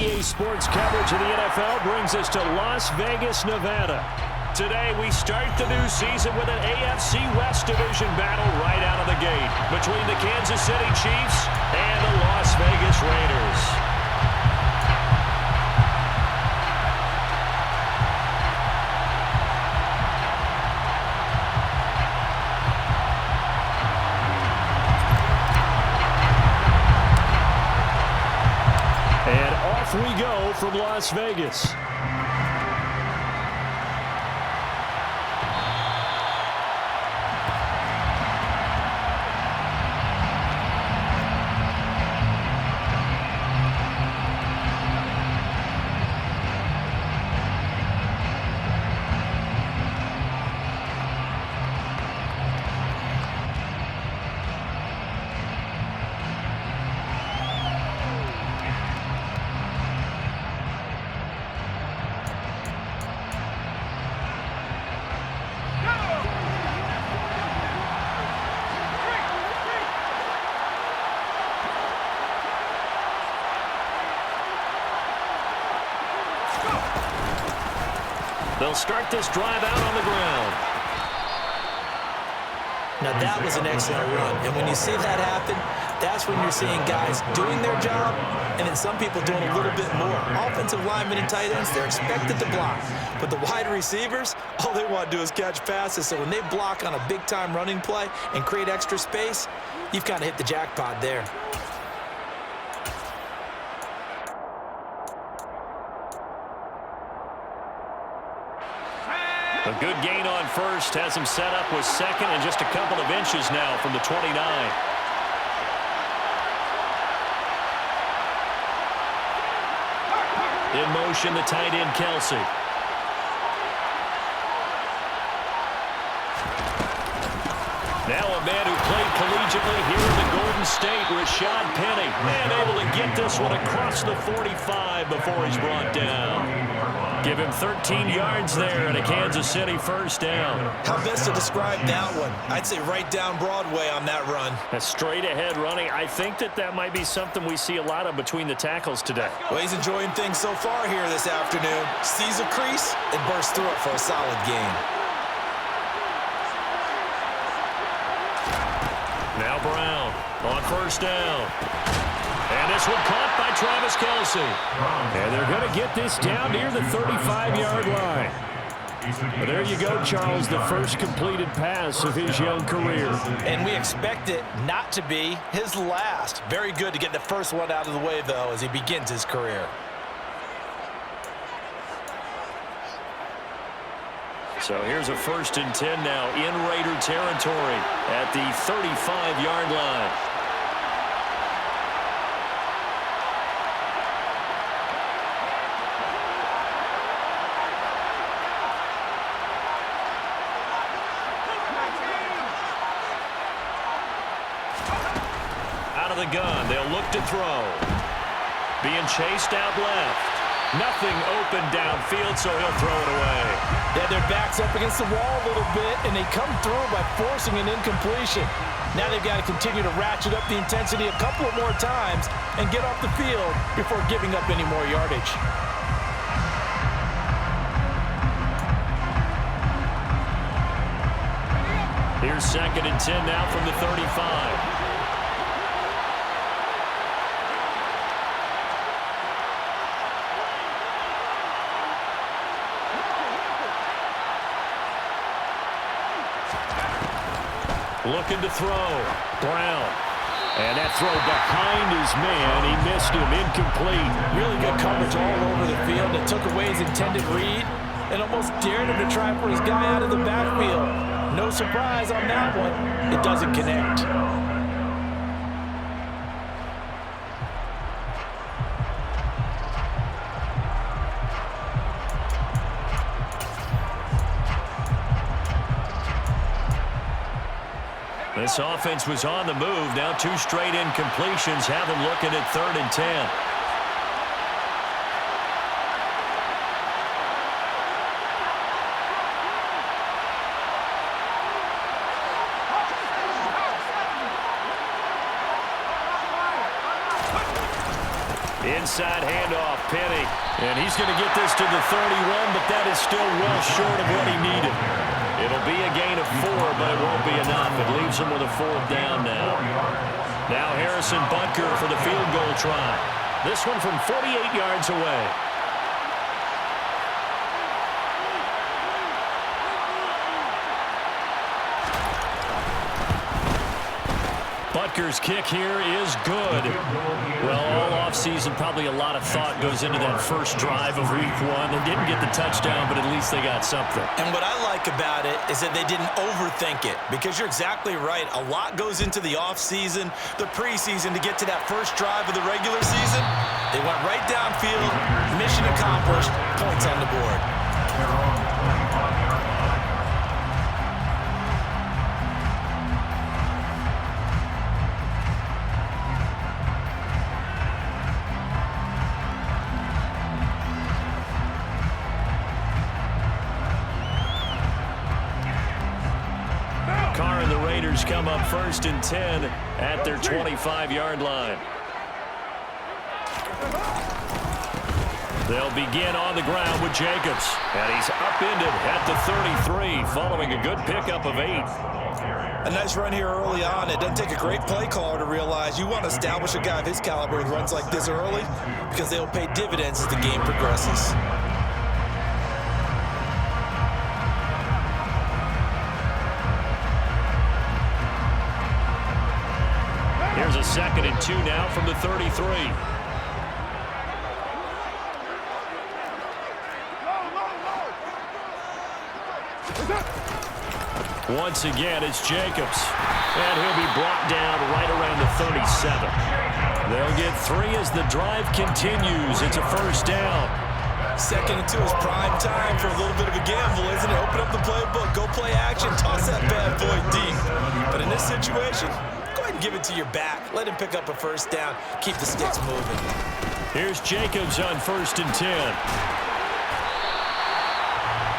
EA Sports coverage of the NFL brings us to Las Vegas, Nevada. Today, we start the new season with an AFC West Division battle right out of the gate between the Kansas City Chiefs and the Las Vegas Raiders. And off we go from Las Vegas. They'll start this drive out on the ground. Now that was an excellent run, and when you see that happen, that's when you're seeing guys doing their job, and then some people doing a little bit more. Offensive linemen and tight ends, they're expected to block, but the wide receivers, all they want to do is catch passes, so when they block on a big-time running play and create extra space, you've kind of hit the jackpot there. A good gain on first has him set up with second and just a couple of inches now from the 29. In motion, the tight end, Kelsey. Now a man who played collegiately here in the Golden State, Rashad Penny. And able to get this one across the 45 before he's brought down. Give him 13 yards there and a Kansas City first down. How best to describe that one? I'd say right down Broadway on that run. A straight ahead running. I think that might be something we see a lot of between the tackles today. Well, he's enjoying things so far here this afternoon. Sees a crease and bursts through it for a solid gain. Now Brown on first down. And this one caught by Travis Kelce. And they're going to get this down near the 35-yard line. Well, there you go, Charles, the first completed pass of his young career. And we expect it not to be his last. Very good to get the first one out of the way, though, as he begins his career. So here's a 1st and 10 now in Raider territory at the 35-yard line. Out of the gun, they'll look to throw. Being chased out left. Nothing open downfield, so he'll throw it away. Yeah, their back's up against the wall a little bit, and they come through by forcing an incompletion. Now they've got to continue to ratchet up the intensity a couple of more times and get off the field before giving up any more yardage. Here's 2nd and 10 now from the 35. Looking to throw. Brown. And that throw behind his man. He missed him. Incomplete. Really good coverage all over the field. It took away his intended read and almost dared him to try for his guy out of the backfield. No surprise on that one. It doesn't connect. This offense was on the move. Now 2 straight incompletions have them looking at 3rd and 10. Inside handoff. And he's going to get this to the 31, but that is still well short of what he needed. It'll be a gain of 4, but it won't be enough. It leaves him with a 4th down now. Now Harrison Butker for the field goal try. This one from 48 yards away. Butker's kick here is good. Well, all offseason, probably a lot of thought goes into that first drive of week 1. They didn't get the touchdown, but at least they got something. And what I like about it is that they didn't overthink it, because you're exactly right. A lot goes into the offseason, the preseason, to get to that first drive of the regular season. They went right downfield, mission accomplished, points on the board. Come up 1st and 10 at their 25-yard line. They'll begin on the ground with Jacobs. And he's upended at the 33 following a good pickup of 8. A nice run here early on. It doesn't take a great play caller to realize you want to establish a guy of his caliber with runs like this early, because they'll pay dividends as the game progresses. Here's a 2nd and 2 now from the 33. Once again, it's Jacobs. And he'll be brought down right around the 37. They'll get 3 as the drive continues. It's a 1st down. 2nd and 2 is prime time for a little bit of a gamble, isn't it? Open up the playbook, go play action, toss that bad boy deep. But in this situation, go ahead and give it to your back. Let him pick up a 1st down. Keep the sticks moving. Here's Jacobs on 1st and 10.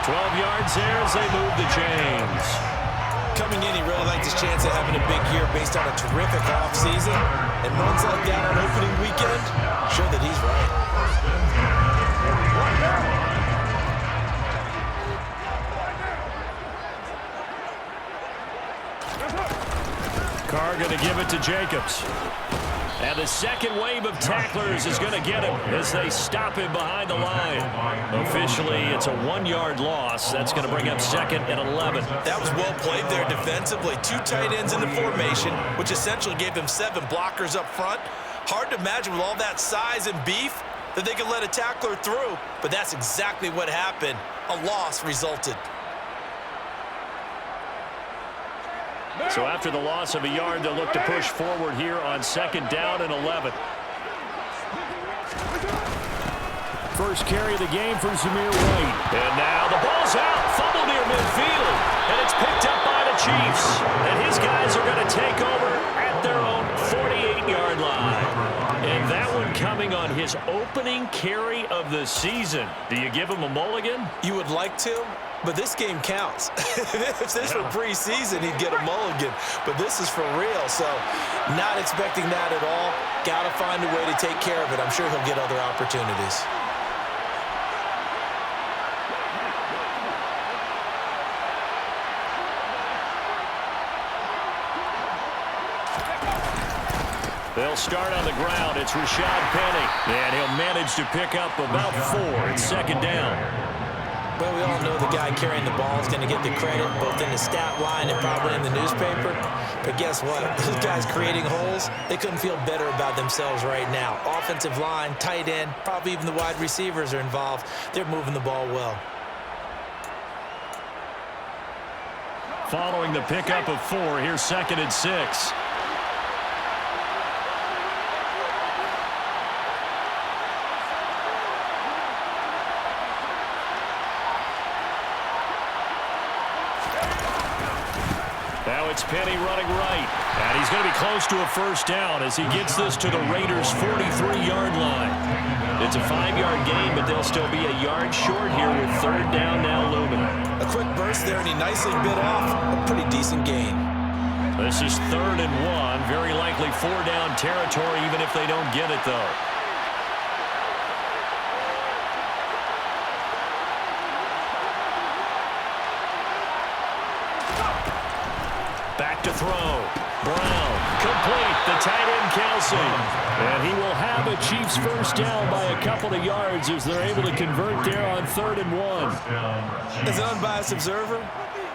12 yards there as they move the chains. Coming in, he really liked his chance of having a big year based on a terrific offseason. And runs like that on opening weekend, show that he's right. Carr going to give it to Jacobs. And the second wave of tacklers is going to get him as they stop him behind the line. Officially, it's a 1-yard loss. That's going to bring up 2nd and 11. That was well played there defensively. 2 tight ends in the formation, which essentially gave them 7 blockers up front. Hard to imagine with all that size and beef that they could let a tackler through, but that's exactly what happened. A loss resulted. So after the loss of a yard, they'll look to push forward here on 2nd down and 11. First carry of the game from Zamir White. And now the ball's out. Fumble near midfield. And it's picked up by the Chiefs. And his guys are going to take over at their own 48-yard line. And that one coming on his opening carry of the season. Do you give him a mulligan? You would like to, but this game counts. If this were preseason, he'd get a mulligan. But this is for real, so not expecting that at all. Got to find a way to take care of it. I'm sure he'll get other opportunities. They'll start on the ground. It's Rashad Penny. And he'll manage to pick up about 4. It's 2nd down. Well, we all know the guy carrying the ball is going to get the credit both in the stat line and probably in the newspaper. But guess what? Those guys creating holes, they couldn't feel better about themselves right now. Offensive line, tight end, probably even the wide receivers are involved. They're moving the ball well. Following the pickup of 4, here's 2nd and 6. Now it's Penny running right. And he's going to be close to a 1st down as he gets this to the Raiders' 43-yard line. It's a 5-yard gain, but they'll still be a yard short here with 3rd down now looming. A quick burst there, and he nicely bit off a pretty decent gain. This is 3rd and 1. Very likely 4-down territory, even if they don't get it, though. Back to throw. Brown, complete. The tight end, Kelsey. And he will have a Chiefs first down by a couple of yards as they're able to convert there on 3rd and 1. As an unbiased observer,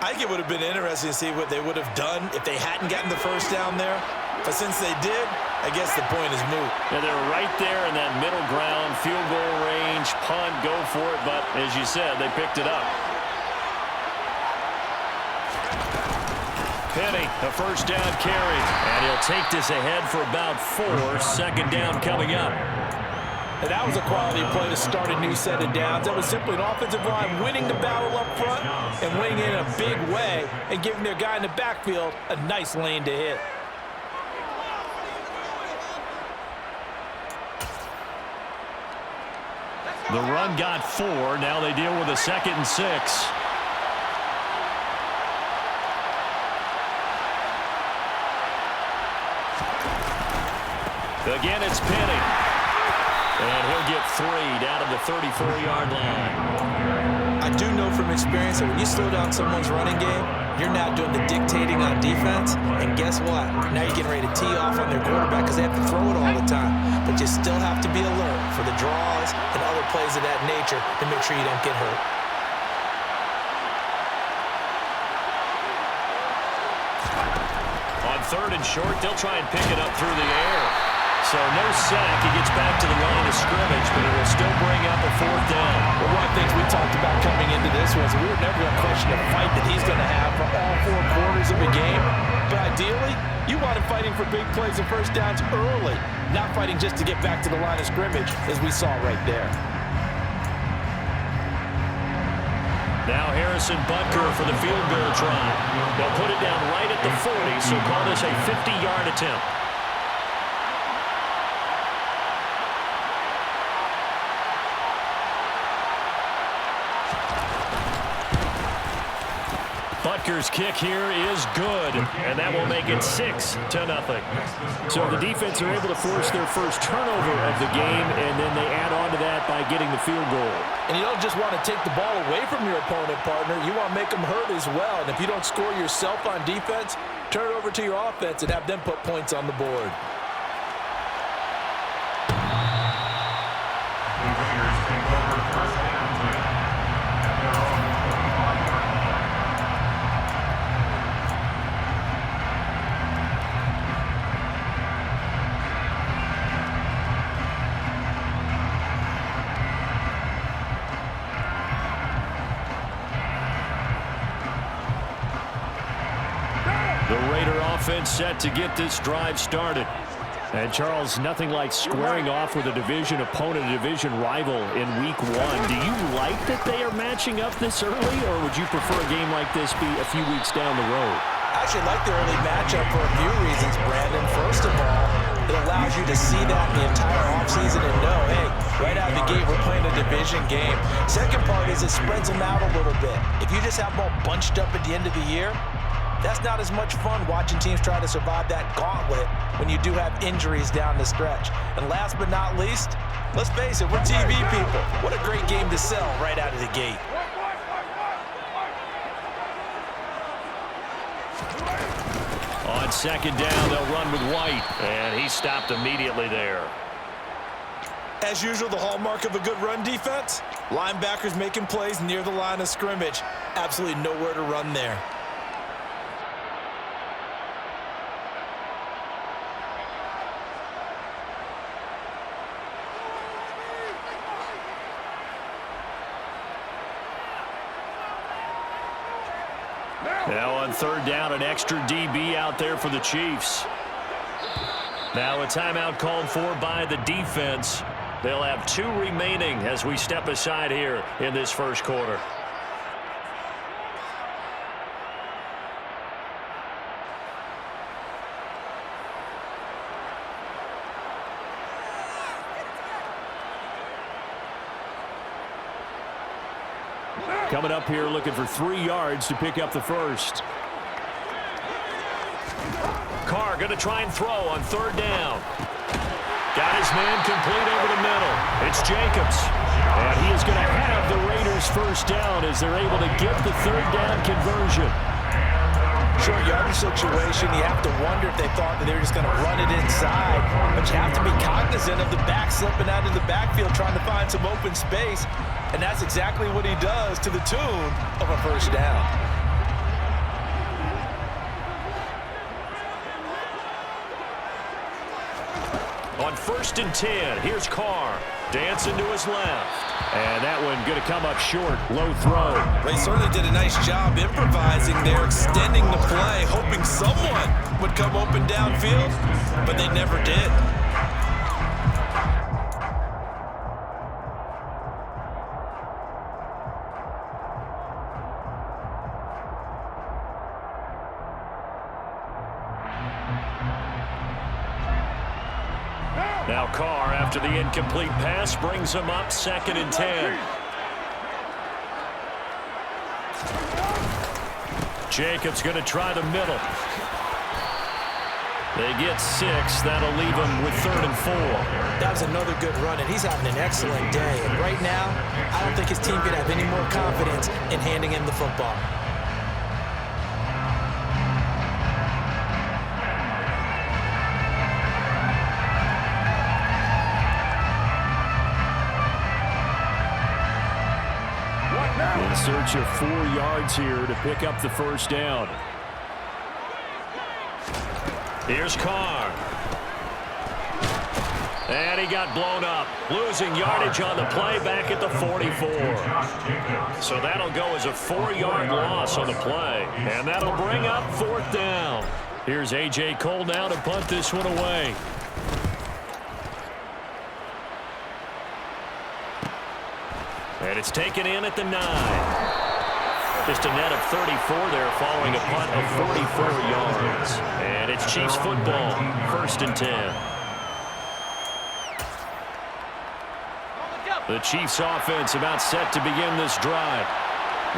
I think it would have been interesting to see what they would have done if they hadn't gotten the first down there. But since they did, I guess the point is moot. Yeah, they're right there in that middle ground, field goal range, punt, go for it. But as you said, they picked it up. Penny, a first down carry. And he'll take this ahead for about 4. 2nd down coming up. And that was a quality play to start a new set of downs. That was simply an offensive line winning the battle up front and winning it in a big way and giving their guy in the backfield a nice lane to hit. The run got 4. Now they deal with a 2nd and 6. Again, it's Penny. And he'll get 3 down to the 34-yard line. I do know from experience that when you slow down someone's running game, you're not doing the dictating on defense. And guess what? Now you're getting ready to tee off on their quarterback because they have to throw it all the time. But you still have to be alert for the draws and other plays of that nature to make sure you don't get hurt. On 3rd and short, they'll try and pick it up through the air. So no sack. He gets back to the line of scrimmage, but it will still bring up a 4th down. Well, one of the things we talked about coming into this was we were never going to question the fight that he's going to have for all 4 quarters of the game. But ideally, you want him fighting for big plays and first downs early, not fighting just to get back to the line of scrimmage, as we saw right there. Now Harrison Butker for the field goal try. They'll put it down right at the 40, so call this a 50-yard attempt. Butker's kick here is good, and that will make it 6-0. So the defense are able to force their first turnover of the game, and then they add on to that by getting the field goal. And you don't just want to take the ball away from your opponent, partner. You want to make them hurt as well. And if you don't score yourself on defense, turn it over to your offense and have them put points on the board. The Raider offense set to get this drive started. And, Charles, nothing like squaring off with a division opponent, a division rival in Week 1. Do you like that they are matching up this early, or would you prefer a game like this be a few weeks down the road? I actually like the early matchup for a few reasons, Brandon. First of all, it allows you to see that the entire offseason and know, hey, right out of the gate, we're playing a division game. Second part is it spreads them out a little bit. If you just have them all bunched up at the end of the year, that's not as much fun watching teams try to survive that gauntlet when you do have injuries down the stretch. And last but not least, let's face it, we're TV people. What a great game to sell right out of the gate. On 2nd down, they'll run with White, and he stopped immediately there. As usual, the hallmark of a good run defense, linebackers making plays near the line of scrimmage. Absolutely nowhere to run there. Now on 3rd down, an extra DB out there for the Chiefs. Now a timeout called for by the defense. They'll have 2 remaining as we step aside here in this first quarter. Coming up here looking for 3 yards to pick up the first. Carr going to try and throw on 3rd down. Got his man complete over the middle. It's Jacobs. And he is going to have the Raiders first down as they're able to get the 3rd down conversion. short yardage situation, you have to wonder if they thought that they were just going to run it inside. But you have to be cognizant of the back slipping out of the backfield trying to find some open space. And that's exactly what he does to the tune of a first down. On 1st and 10, here's Carr. Dancing to his left. And that one going to come up short. Low throw. They certainly did a nice job improvising there, extending the play, hoping someone would come open downfield, but they never did. Now Carr, after the incomplete pass, brings him up 2nd and 10. Jacobs going to try the middle. They get 6. That'll leave him with 3rd and 4. That was another good run, and he's having an excellent day. And right now, I don't think his team could have any more confidence in handing him the football. In search of 4 yards here to pick up the first down. Here's Carr. And he got blown up. Losing yardage on the play back at the 44. So that'll go as a 4-yard loss on the play. And that'll bring up 4th down. Here's A.J. Cole now to punt this one away. And it's taken in at the 9. Just a net of 34 there following a punt of 44 yards. And it's Chiefs football, 1st and 10. The Chiefs offense about set to begin this drive.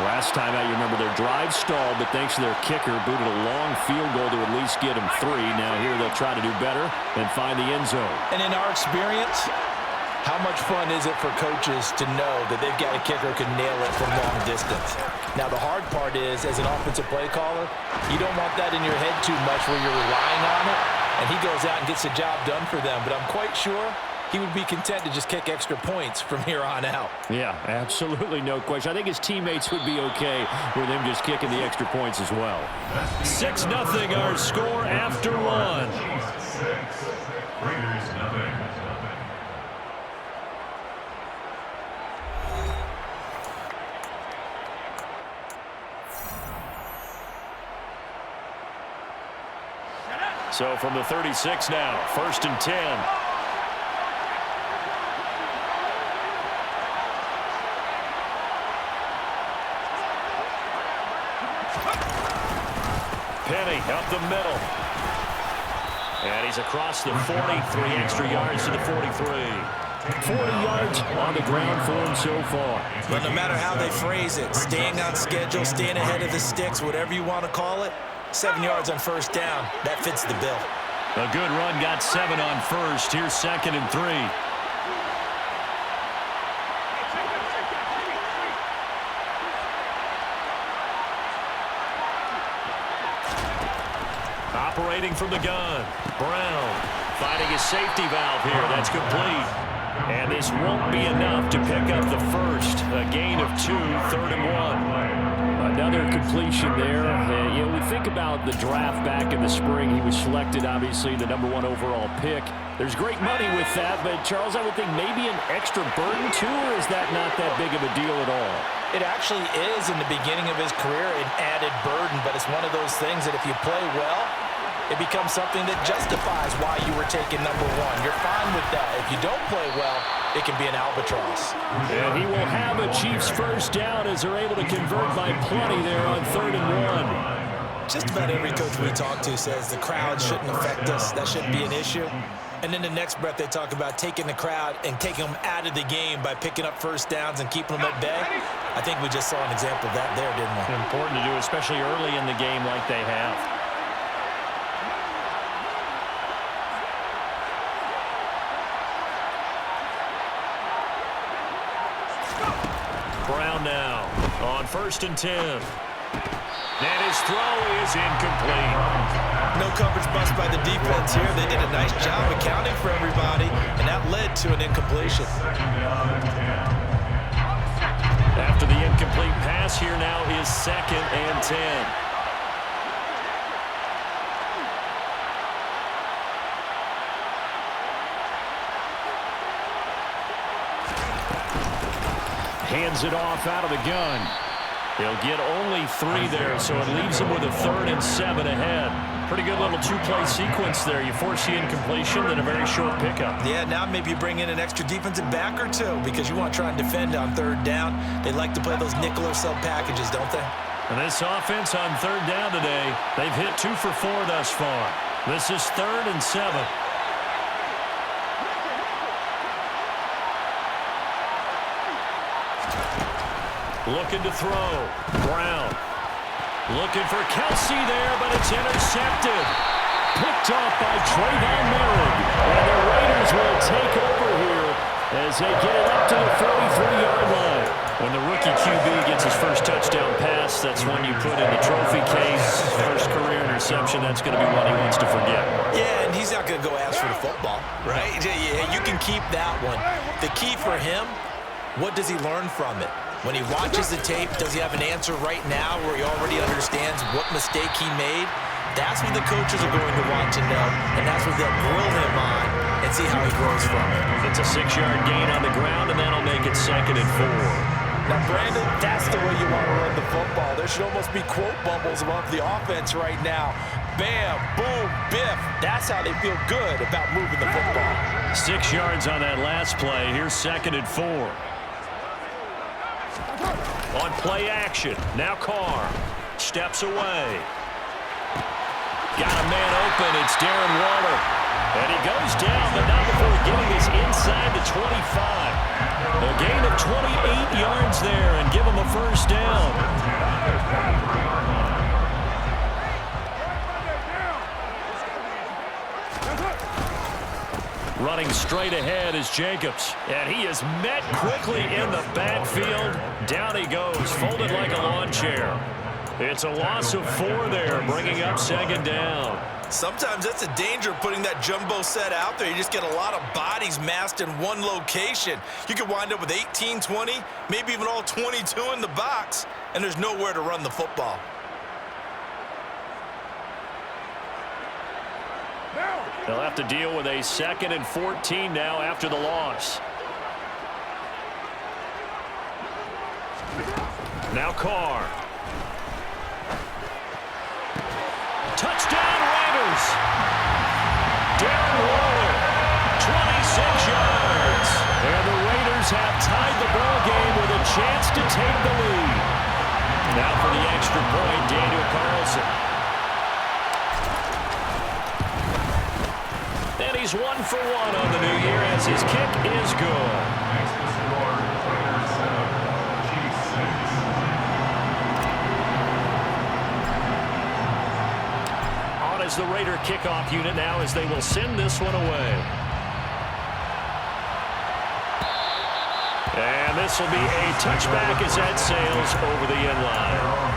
Last time out, you remember their drive stalled, but thanks to their kicker, booted a long field goal to at least get them 3. Now here they'll try to do better and find the end zone. And in our experience, how much fun is it for coaches to know that they've got a kicker who can nail it from long distance? Now, the hard part is, as an offensive play caller, you don't want that in your head too much where you're relying on it, and he goes out and gets the job done for them. But I'm quite sure he would be content to just kick extra points from here on out. Yeah, absolutely no question. I think his teammates would be okay with him just kicking the extra points as well. 6-0 our score after 1. So from the 36 now, 1st and 10. Penny up the middle. And he's across the 40, 3 extra yards to the 43. 40 yards on the ground for him so far. But no matter how they phrase it, staying on schedule, staying ahead of the sticks, whatever you want to call it, 7 yards on first down, that fits the bill. A good run, got 7 on first. Here's 2nd and 3. Operating from the gun. Brown finding his safety valve here. That's complete. And this won't be enough to pick up the first. A gain of 2, 3rd and 1. Another completion there. You know, we think about the draft back in the spring. He was selected, obviously, the #1 overall pick. There's great money with that, but, Charles, I would think maybe an extra burden, too, or is that not that big of a deal at all? It actually is in the beginning of his career an added burden, but it's one of those things that if you play well, it becomes something that justifies why you were taken #1. You're fine with that. If you don't play well, it can be an albatross. And he will have a Chiefs first down as they're able to convert by plenty there on 3rd and 1. Just about every coach we talk to says the crowd shouldn't affect us. That shouldn't be an issue. And then the next breath they talk about taking the crowd and taking them out of the game by picking up first downs and keeping them at bay. I think we just saw an example of that there, didn't we? Important to do, especially early in the game like they have. Brown now on 1st and 10. And his throw is incomplete. No coverage bust by the defense here. They did a nice job accounting for everybody, and that led to an incompletion. After the incomplete pass, here now is 2nd and 10. Hands it off out of the gun. He'll get only 3 there, so it leaves him with a 3rd and 7 ahead. Pretty good little 2-play sequence there. You force the incompletion, then a very short pickup. Yeah, now maybe you bring in an extra defensive back or 2 because you want to try and defend on 3rd down. They like to play those nickel or sub packages, don't they? And this offense on 3rd down today, they've hit 2 for 4 thus far. This is 3rd and 7. Looking to throw. Brown. Looking for Kelsey there, but it's intercepted. Picked off by Trayvon Merritt. And the Raiders will take over here as they get it up to the 43-yard line. When the rookie QB gets his first touchdown pass, that's one you put in the trophy case. First career interception, that's going to be one he wants to forget. Yeah, and he's not going to go ask for the football, right? Yeah, you can keep that one. The key for him, what does he learn from it? When he watches the tape, does he have an answer right now where he already understands what mistake he made? That's what the coaches are going to want to know, and that's what they'll grill him on and see how he grows from it. It's a 6-yard gain on the ground, and that'll make it 2nd and 4. Now, Brandon, that's the way you want to run the football. There should almost be quote bubbles above the offense right now. Bam, boom, biff. That's how they feel good about moving the football. 6 yards on that last play. Here's 2nd and 4. On play action, now Carr steps away. Got a man open, it's Darren Waller. And he goes down, but not before getting us inside the 25. A gain of 28 yards there and give him a first down. Running straight ahead is Jacobs. And he is met quickly in the backfield. Down he goes, folded like a lawn chair. It's a loss of 4 there, bringing up 2nd down. Sometimes that's the danger of putting that jumbo set out there. You just get a lot of bodies massed in one location. You could wind up with 18, 20, maybe even all 22 in the box, and there's nowhere to run the football. They'll have to deal with a 2nd and 14 now after the loss. Now Carr. Touchdown Raiders. Darren Waller, 26 yards. And the Raiders have tied the ball game with a chance to take the lead. Now for the extra point, Daniel Carlson. And he's 1 for 1 on the new year as his kick is good. On as the Raider kickoff unit now as they will send this one away. And this will be a touchback as that sails over the end line.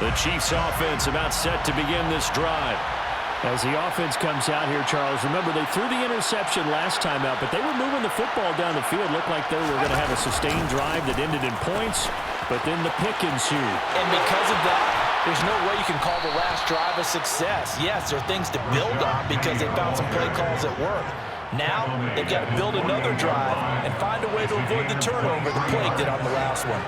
The Chiefs offense about set to begin this drive. As the offense comes out here, Charles, remember they threw the interception last time out, but they were moving the football down the field. Looked like they were going to have a sustained drive that ended in points, but then the pick ensued. And because of that, there's no way you can call the last drive a success. Yes, there are things to build on because they found some play calls at work. Now, they've got to build another drive and find a way to avoid the turnover the Plague did on the last one.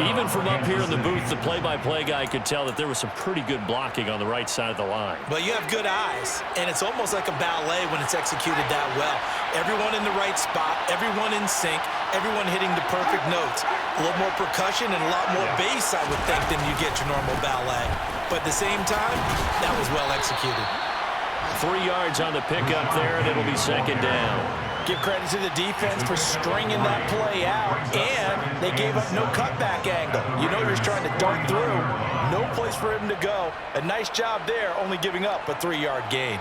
Even from up here in the booth, the play-by-play guy could tell that there was some pretty good blocking on the right side of the line. But you have good eyes, and it's almost like a ballet when it's executed that well. Everyone in the right spot, everyone in sync, everyone hitting the perfect notes. A little more percussion and a lot more bass, I would think, than you get your normal ballet. But at the same time, that was well executed. 3 yards on the pickup there, and it'll be 2nd down. Give credit to the defense for stringing that play out, and they gave up no cutback angle. You know you're trying to dart through. No place for him to go. A nice job there, only giving up a 3-yard gain.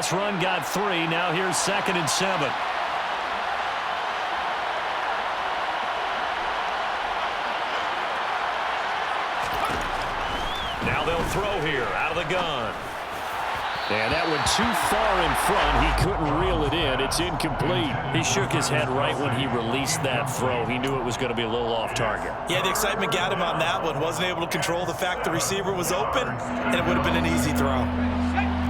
last run got 3. Now here's 2nd and 7. Now they'll throw here out of the gun. And that went too far in front. He couldn't reel it in. It's incomplete. He shook his head right when he released that throw. He knew it was going to be a little off target. Yeah, the excitement got him on that one. Wasn't able to control the fact the receiver was open, and it would have been an easy throw.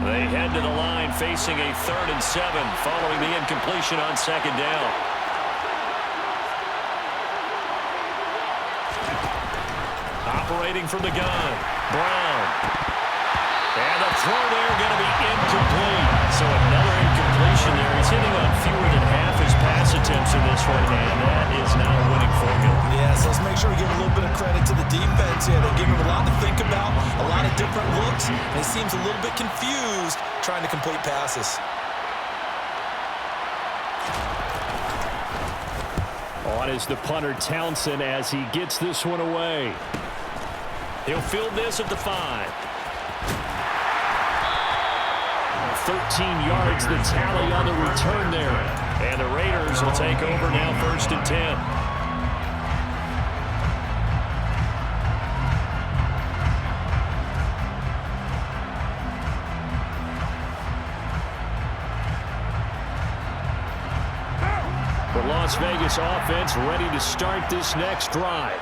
They head to the line facing a 3rd and 7 following the incompletion on 2nd down. Operating from the gun, Brown. And the throw there going to be incomplete. So another incompletion there. He's hitting on fewer than half his pass attempts in this one, and that is not a winning formula. Yeah, so let's make sure we give a little bit of credit to the defense here. They give him a lot to think about, a lot of different looks, and he seems a little bit confused trying to complete passes. On is the punter, Townsend, as he gets this one away. He'll field this at the 5. 13 yards, the tally on the return there. And the Raiders will take over now, 1st and 10. The Las Vegas offense ready to start this next drive.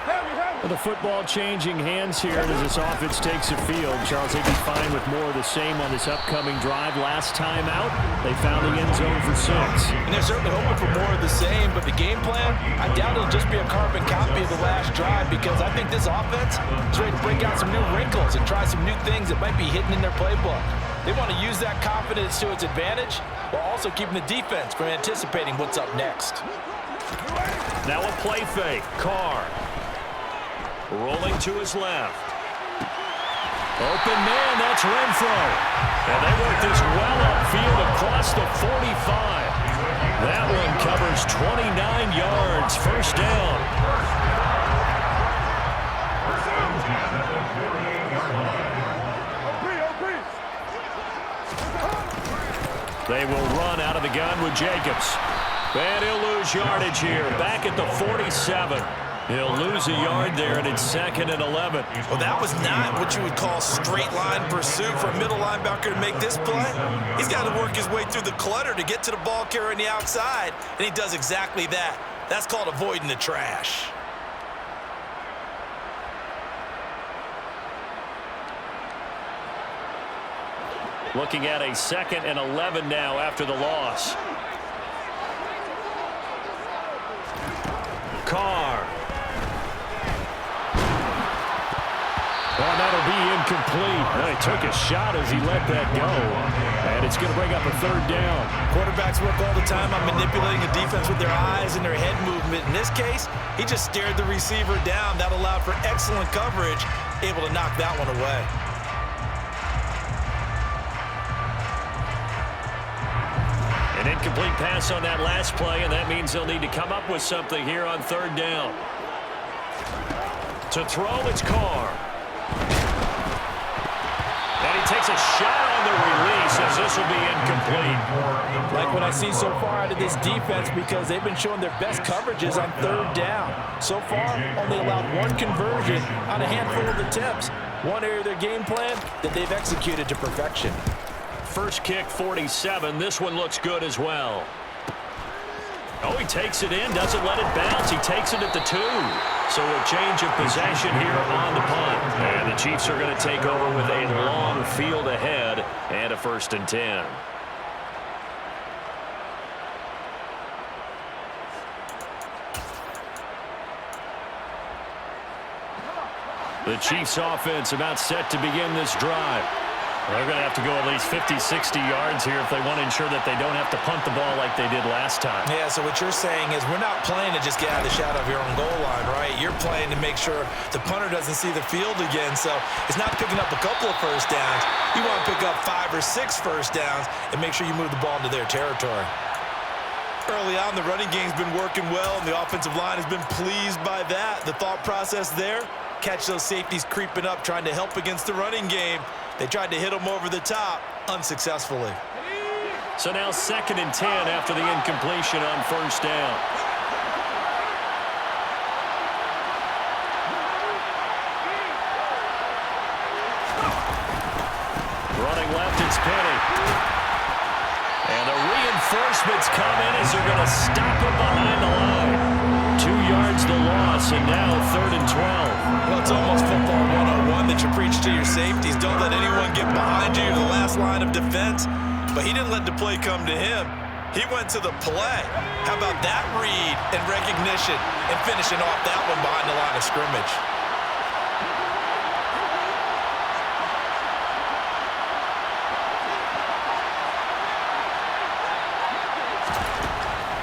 The football changing hands here as this offense takes the field. Charles, they'd be fine with more of the same on this upcoming drive. Last time out, they found the end zone for 6. And they're certainly hoping for more of the same, but the game plan, I doubt it'll just be a carbon copy of the last drive, because I think this offense is ready to break out some new wrinkles and try some new things that might be hidden in their playbook. They want to use that confidence to its advantage while also keeping the defense from anticipating what's up next. Now a play fake. Carr. Rolling to his left. Open man, that's Renfro. And they work this well upfield across the 45. That one covers 29 yards. 1st down. They will run out of the gun with Jacobs. And he'll lose yardage here. Back at the 47. He'll lose a yard there, and it's 2nd and 11. Well, that was not what you would call straight line pursuit for a middle linebacker to make this play. He's got to work his way through the clutter to get to the ball carrier on the outside, and he does exactly that. That's called avoiding the trash. Looking at a 2nd and 11 now after the loss. Carr. Well, that'll be incomplete. He took a shot as he let that go. And it's going to bring up a 3rd down. Quarterbacks work all the time on manipulating the defense with their eyes and their head movement. In this case, he just stared the receiver down. That allowed for excellent coverage, able to knock that one away. An incomplete pass on that last play, and that means they'll need to come up with something here on 3rd down. To throw, it's Carr. And he takes a shot on the release as this will be incomplete. Like what I see so far out of this defense, because they've been showing their best coverages on 3rd down. So far, only allowed 1 conversion on a handful of attempts. One area of their game plan that they've executed to perfection. First kick, 47. This one looks good as well. Oh, he takes it in, doesn't let it bounce. He takes it at the 2. So a change of possession here on the punt. And the Chiefs are going to take over with a long field ahead and a 1st and 10. The Chiefs offense about set to begin this drive. They're going to have to go at least 50, 60 yards here if they want to ensure that they don't have to punt the ball like they did last time. Yeah, so what you're saying is we're not playing to just get out of the shadow of your own goal line, right? You're playing to make sure the punter doesn't see the field again. So it's not picking up a couple of first downs. You want to pick up 5 or 6 first downs and make sure you move the ball into their territory. Early on, the running game's been working well, and the offensive line has been pleased by that. The thought process there, catch those safeties creeping up, trying to help against the running game. They tried to hit them over the top, unsuccessfully. So now 2nd and 10 after the incompletion on first down. Running left, it's Penny. And the reinforcements come in as they're going to stop him behind the line. 2 yards the loss, and now 3rd and 12. Well, it's almost football 101 that you preach to your safeties. Don't let anyone get behind you. You're the last line of defense. But he didn't let the play come to him. He went to the play. How about that read and recognition and finishing off that one behind the line of scrimmage?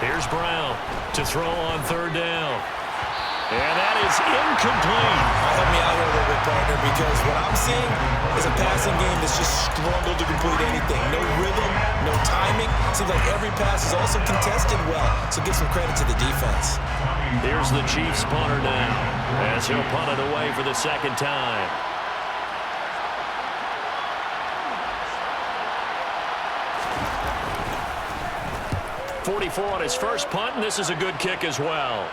Here's Brown to throw on 3rd down. And that is incomplete. Help me out here a little bit, partner, because what I'm seeing is a passing game that's just struggled to complete anything. No rhythm, no timing. Seems like every pass is also contested well, so give some credit to the defense. Here's the Chiefs punter now as he'll punt it away for the 2nd time. .44 on his first punt, and this is a good kick as well.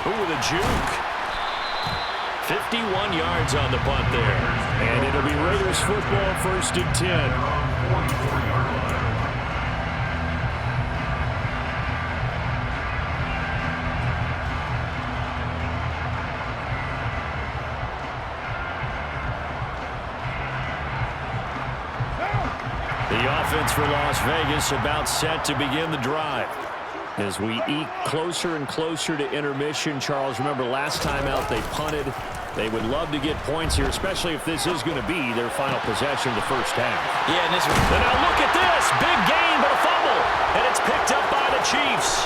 Ooh, the juke. 51 yards on the punt there. And it'll be Raiders football, 1st and 10. The offense for Las Vegas about set to begin the drive. As we eke closer and closer to intermission, Charles, remember last time out they punted. They would love to get points here, especially if this is going to be their final possession of the first half. Yeah, and now look at this. Big gain, but a fumble. And it's picked up by the Chiefs.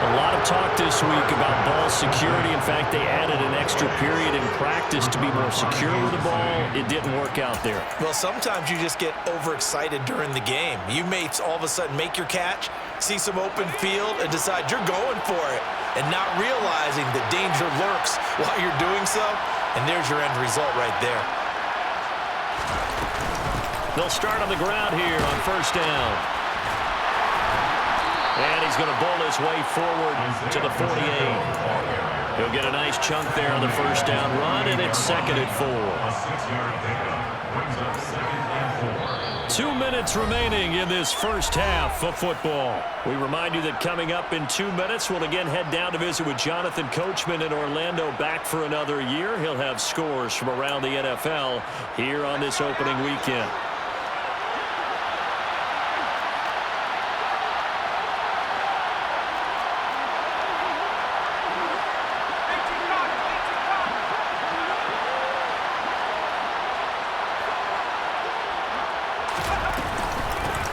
A lot of talk this week about ball security. In fact, they added an extra period in practice to be more secure with the ball. It didn't work out there. Well, sometimes you just get overexcited during the game. You may all of a sudden make your catch, see some open field, and decide you're going for it, and not realizing the danger lurks while you're doing so, and there's your end result right there. They'll start on the ground here on first down. And he's going to bowl his way forward to the 48. He'll get a nice chunk there on the first down run, and it's 2nd and 4. 2 minutes remaining in this first half of football. We remind you that coming up in 2 minutes, we'll again head down to visit with Jonathan Coachman in Orlando, back for another year. He'll have scores from around the NFL here on this opening weekend.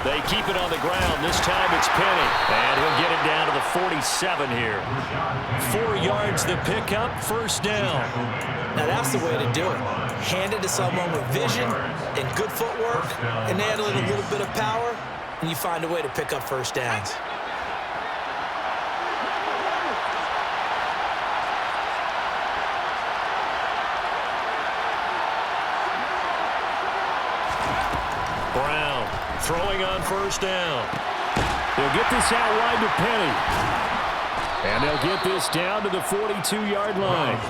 They keep it on the ground. This time it's Penny. And he'll get it down to the 47 here. 4 yards the pickup, first down. Now that's the way to do it. Hand it to someone with vision and good footwork, and add a little bit of power, and you find a way to pick up first downs. Brown throwing on first down. They'll get this out wide to Penny. And they'll get this down to the 42-yard line.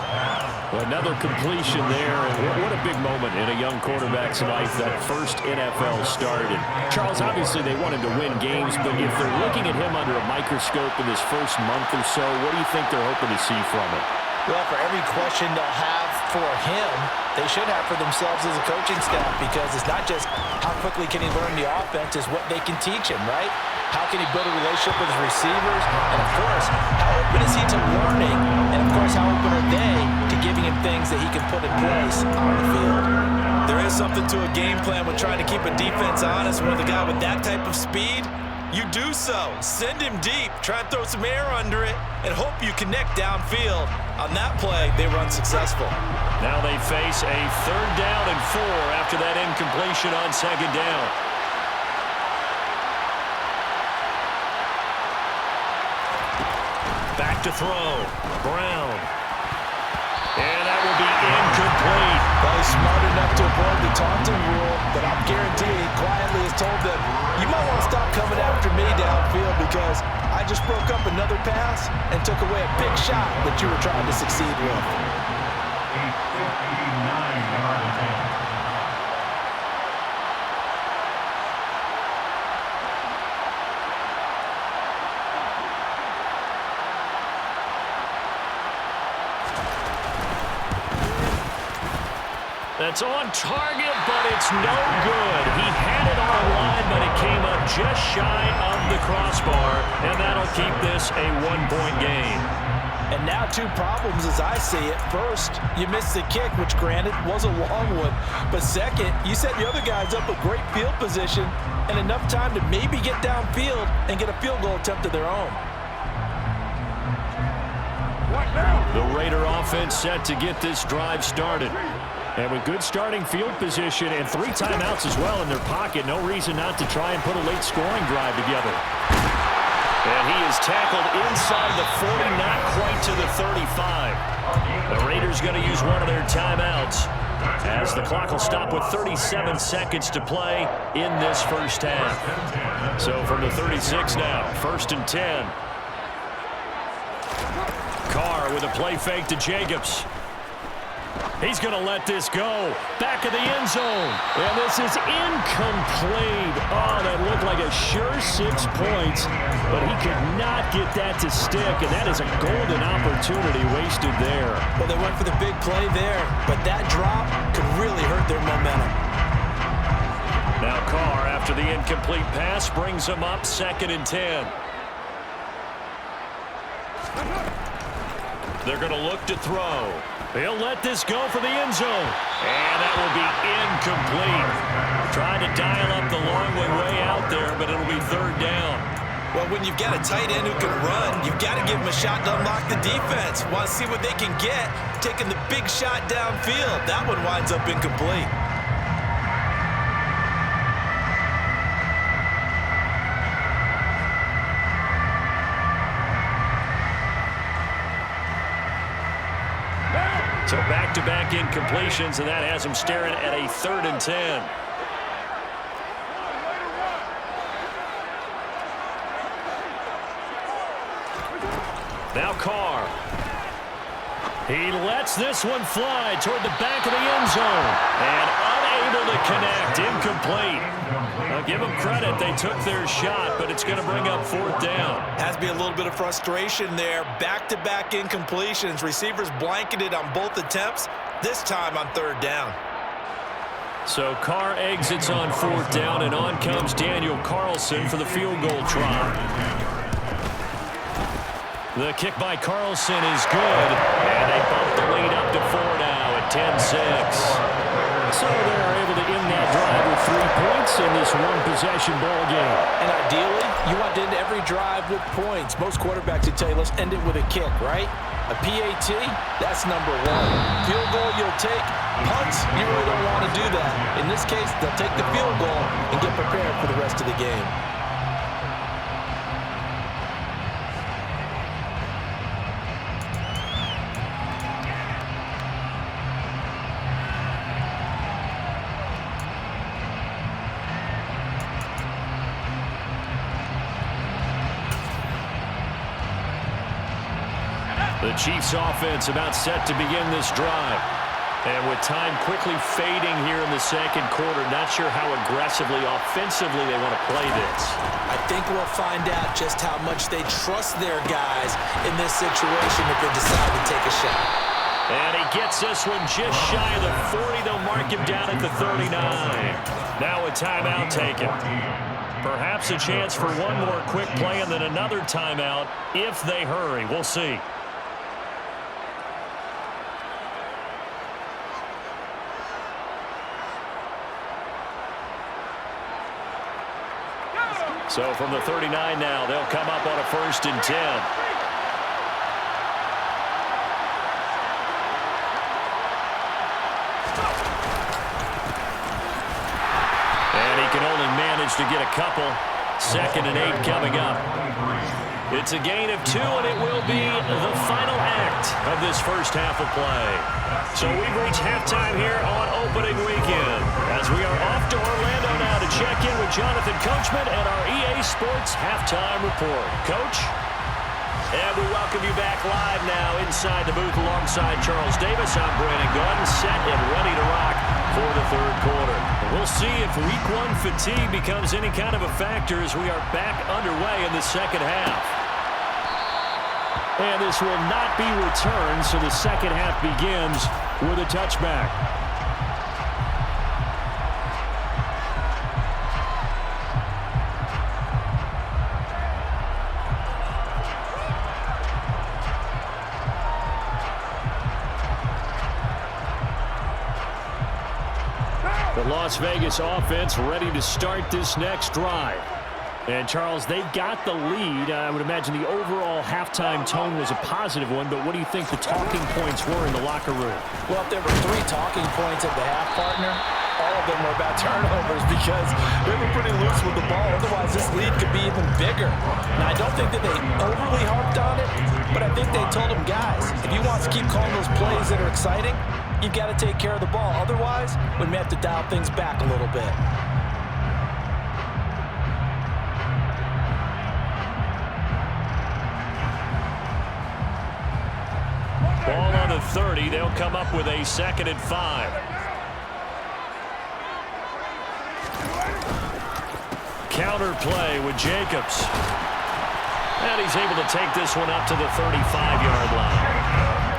Another completion there. And what a big moment in a young quarterback's life, that first NFL start. And Charles, obviously they wanted to win games, but if they're looking at him under a microscope in this first month or so, what do you think they're hoping to see from it? Well, for every question they'll have for him, they should have for themselves as a coaching staff, because it's not just how quickly can he learn the offense, it's what they can teach him, right? How can he build a relationship with his receivers? And, of course, how open is he to learning? And, of course, how open are they to giving him things that he can put in place on the field? There is something to a game plan with trying to keep a defense honest. With a guy with that type of speed, you do so. Send him deep. Try and throw some air under it and hope you connect downfield. On that play, they run successful. Now they face a 3rd down and 4 after that incompletion on 2nd down. Back to throw. Brown. And that will be incomplete. Well, he's smart enough to avoid the taunting rule, but I'm guaranteeing he quietly has told them, you might want to stop coming after me downfield because I just broke up another pass and took away a big shot that you were trying to succeed with. That's on target, but it's no good. He had it on the line, but it came up just shy of the crossbar, and that'll keep this a one-point game. And now two problems as I see it. First, you missed the kick, which granted was a long one. But second, you set the other guys up with great field position and enough time to maybe get downfield and get a field goal attempt of their own. The Raider offense set to get this drive started. And with good starting field position and 3 timeouts as well in their pocket, no reason not to try and put a late scoring drive together. And he is tackled inside the 40, not quite to the 35. The Raiders going to use one of their timeouts as the clock will stop with 37 seconds to play in this first half. So from the 36 now, 1st and 10. Carr with a play fake to Jacobs. He's going to let this go. Back of the end zone. And this is incomplete. Oh, that looked like a sure 6 points, but he could not get that to stick, and that is a golden opportunity wasted there. Well, they went for the big play there, but that drop could really hurt their momentum. Now Carr, after the incomplete pass, brings him up 2nd and 10. They're going to look to throw. He'll let this go for the end zone. And that will be incomplete. Trying to dial up the long way out there, but it'll be 3rd down. Well, when you've got a tight end who can run, you've got to give him a shot to unlock the defense. Want to see what they can get, taking the big shot downfield. That one winds up incomplete. So back-to-back incompletions, and that has him staring at a 3rd and 10. Now Carr. He lets this one fly toward the back of the end zone. And unable to connect. Incomplete. Now give them credit. They took their shot, but it's going to bring up 4th down. Has to be a little bit of frustration there. Back-to-back incompletions. Receivers blanketed on both attempts. This time on 3rd down. So Carr exits on 4th down, and on comes Daniel Carlson for the field goal try. The kick by Carlson is good, and they bump the lead up to 4 now at 10-6. So they're able to end that drive with 3 points in this one-possession ball game. And ideally, you want to end every drive with points. Most quarterbacks would tell you, let's end it with a kick, right? A PAT, that's number 1. Field goal, you'll take. Punts, you really don't want to do that. In this case, they'll take the field goal and get prepared for the rest of the game. The Chiefs offense about set to begin this drive. And with time quickly fading here in the 2nd quarter, not sure how aggressively, offensively they want to play this. I think we'll find out just how much they trust their guys in this situation if they decide to take a shot. And he gets this one just shy of the 40. They'll mark him down at the 39. Now a timeout taken. Perhaps a chance for one more quick play and then another timeout if they hurry. We'll see. So from the 39 now, they'll come up on a 1st and 10. And he can only manage to get a couple. 2nd and 8 coming up. It's a gain of 2, and it will be the final act of this first half of play. So we've reached halftime here on opening weekend, as we are off to Orlando now to check in with Jonathan Coachman and our EA Sports Halftime Report. Coach? And we welcome you back live now inside the booth alongside Charles Davis. I'm Brandon Gordon, set and ready to rock for the third quarter. We'll see if week 1 fatigue becomes any kind of a factor as we are back underway in the second half. And this will not be returned, so the second half begins with a touchback. The Las Vegas offense ready to start this next drive. And, Charles, they've got the lead. I would imagine the overall halftime tone was a positive one, but what do you think the talking points were in the locker room? Well, if there were 3 talking points at the half, partner, all of them were about turnovers because they were pretty loose with the ball. Otherwise, this lead could be even bigger. Now, I don't think that they overly harped on it, but I think they told them, guys, if you want to keep calling those plays that are exciting, you've got to take care of the ball. Otherwise, we may have to dial things back a little bit. Ball on the 30. They'll come up with a 2nd and 5. Counter play with Jacobs. And he's able to take this one up to the 35-yard line.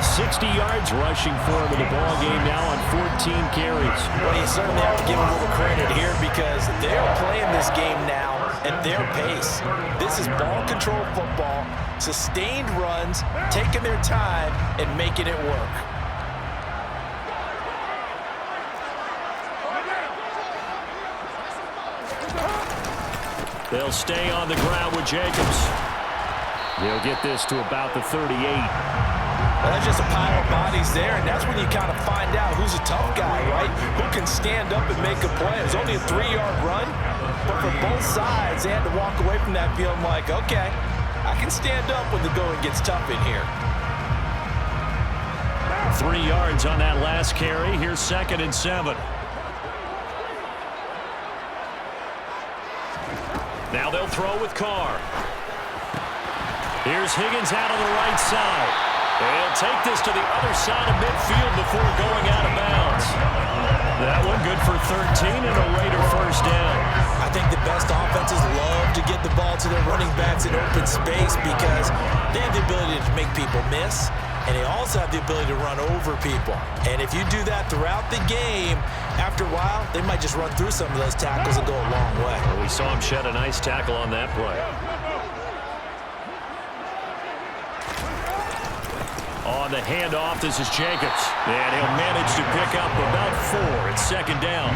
60 yards rushing for him in the ball game now on 14 carries. Well, you certainly have to give him a little credit here because they're playing this game now at their pace. This is ball control football, sustained runs, taking their time and making it work. They'll stay on the ground with Jacobs. They'll get this to about the 38. Well, that's just a pile of bodies there, and that's when you kind of find out who's a tough guy, right? Who can stand up and make a play. It was only a 3-yard run, but for both sides, they had to walk away from that feeling like, okay, I can stand up when the going gets tough in here. 3 yards on that last carry. Here's 2nd and 7. Now they'll throw with Carr. Here's Higgins out on the right side. They'll take this to the other side of midfield before going out of bounds. That one good for 13 and a Raider first down. I think the best offenses love to get the ball to their running backs in open space because they have the ability to make people miss, and they also have the ability to run over people. And if you do that throughout the game, after a while, they might just run through some of those tackles and go a long way. Well, we saw him shed a nice tackle on that play. On the handoff, this is Jacobs. And he'll manage to pick up about 4. It's 2nd down.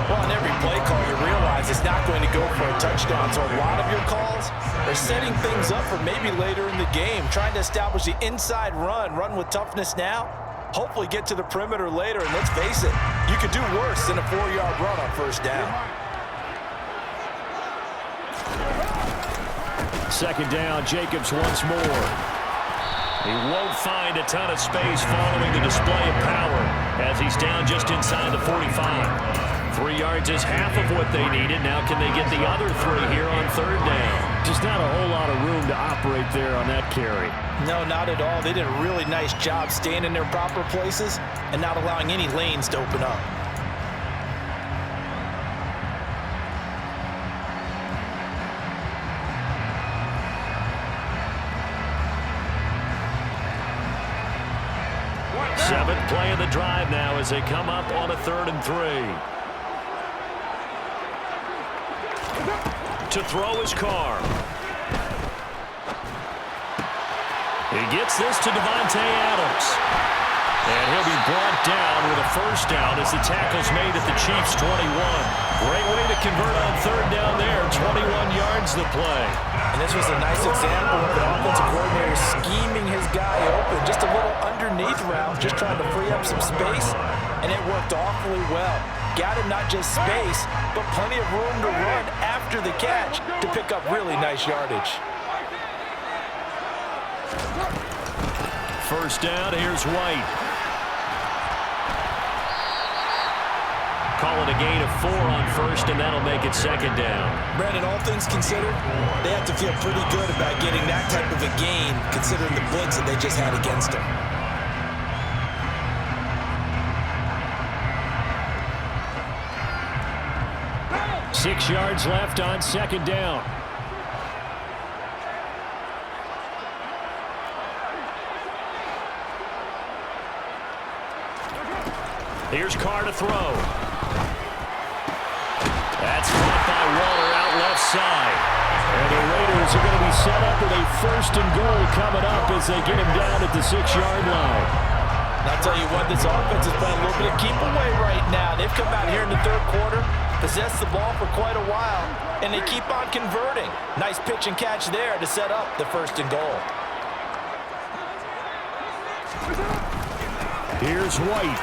Well, on every play call, you realize it's not going to go for a touchdown. So a lot of your calls are setting things up for maybe later in the game, trying to establish the inside run with toughness now, hopefully get to the perimeter later. And let's face it, you could do worse than a 4-yard run on first down. 2nd down, Jacobs once more. He won't find a ton of space following the display of power as he's down just inside the 45. 3 yards is half of what they needed. Now can they get the other 3 here on 3rd down? Just not a whole lot of room to operate there on that carry. No, not at all. They did a really nice job staying in their proper places and not allowing any lanes to open up. Seventh play of the drive now as they come up on a 3rd and 3. To throw his Carr. He gets this to Devontae Adams. And he'll be brought down with a first down as the tackle's made at the Chiefs' 21. Great way to convert on 3rd down there. 21 yards the play. And this was a nice example of the offensive coordinator scheming his guy open. Just a little underneath route, just trying to free up some space, and it worked awfully well. got him not just space, but plenty of room to run after the catch to pick up really nice yardage. First down, here's White. Call it a gain of 4 on first, and that'll make it second down. Brandon, all things considered, they have to feel pretty good about getting that type of a gain, considering the blitz that they just had against them. Six yards left on second down. Here's Carr to throw. That's caught by Waller out left side. And the Raiders are going to be set up with a first and goal coming up as they get him down at the 6-yard line. And I'll tell you what, this offense is playing a little bit of keep away right now. They've come out here in the third quarter, possessed the ball for quite a while, and they keep on converting. Nice pitch and catch there to set up the first and goal. Here's White.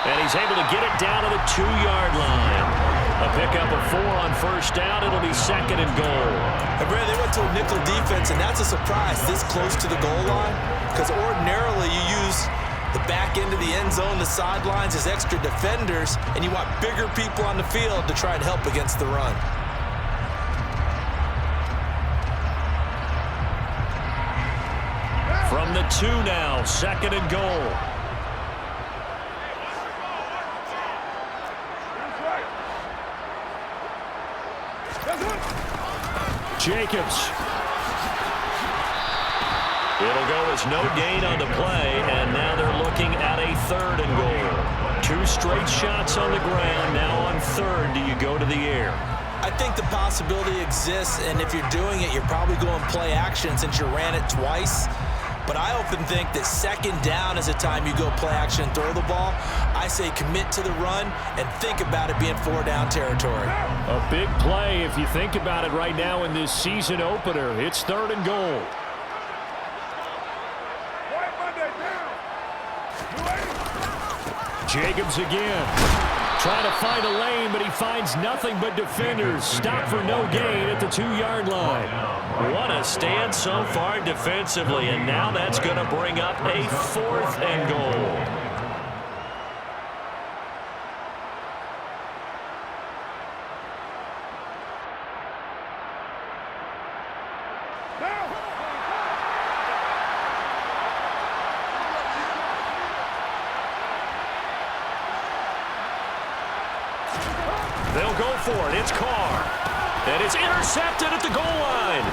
And he's able to get it down to the 2-yard line. A pickup of 4 on first down. It'll be second and goal. And Brad, they went to a nickel defense, and that's a surprise this close to the goal line, because ordinarily you use the back end of the end zone, the sidelines as extra defenders, and you want bigger people on the field to try and help against the run. From the 2 now, second and goal. Jacobs. It'll go as no gain on the play, and now they're looking at a third and goal. 2 straight shots on the ground. Now on third, do you go to the air? I think the possibility exists, and if you're doing it, you're probably going play action since you ran it twice. But I often think that second down is a time you go play action and throw the ball. I say commit to the run and think about it being 4-down territory. A big play if you think about it right now in this season opener. It's third and goal. Jacobs again. Trying to find a lane, but he finds nothing but defenders. Stop for no gain at the 2-yard line. What a stand so far defensively, and now that's going to bring up a fourth and goal. They'll go for it. It's Carr. And it's intercepted at the goal line.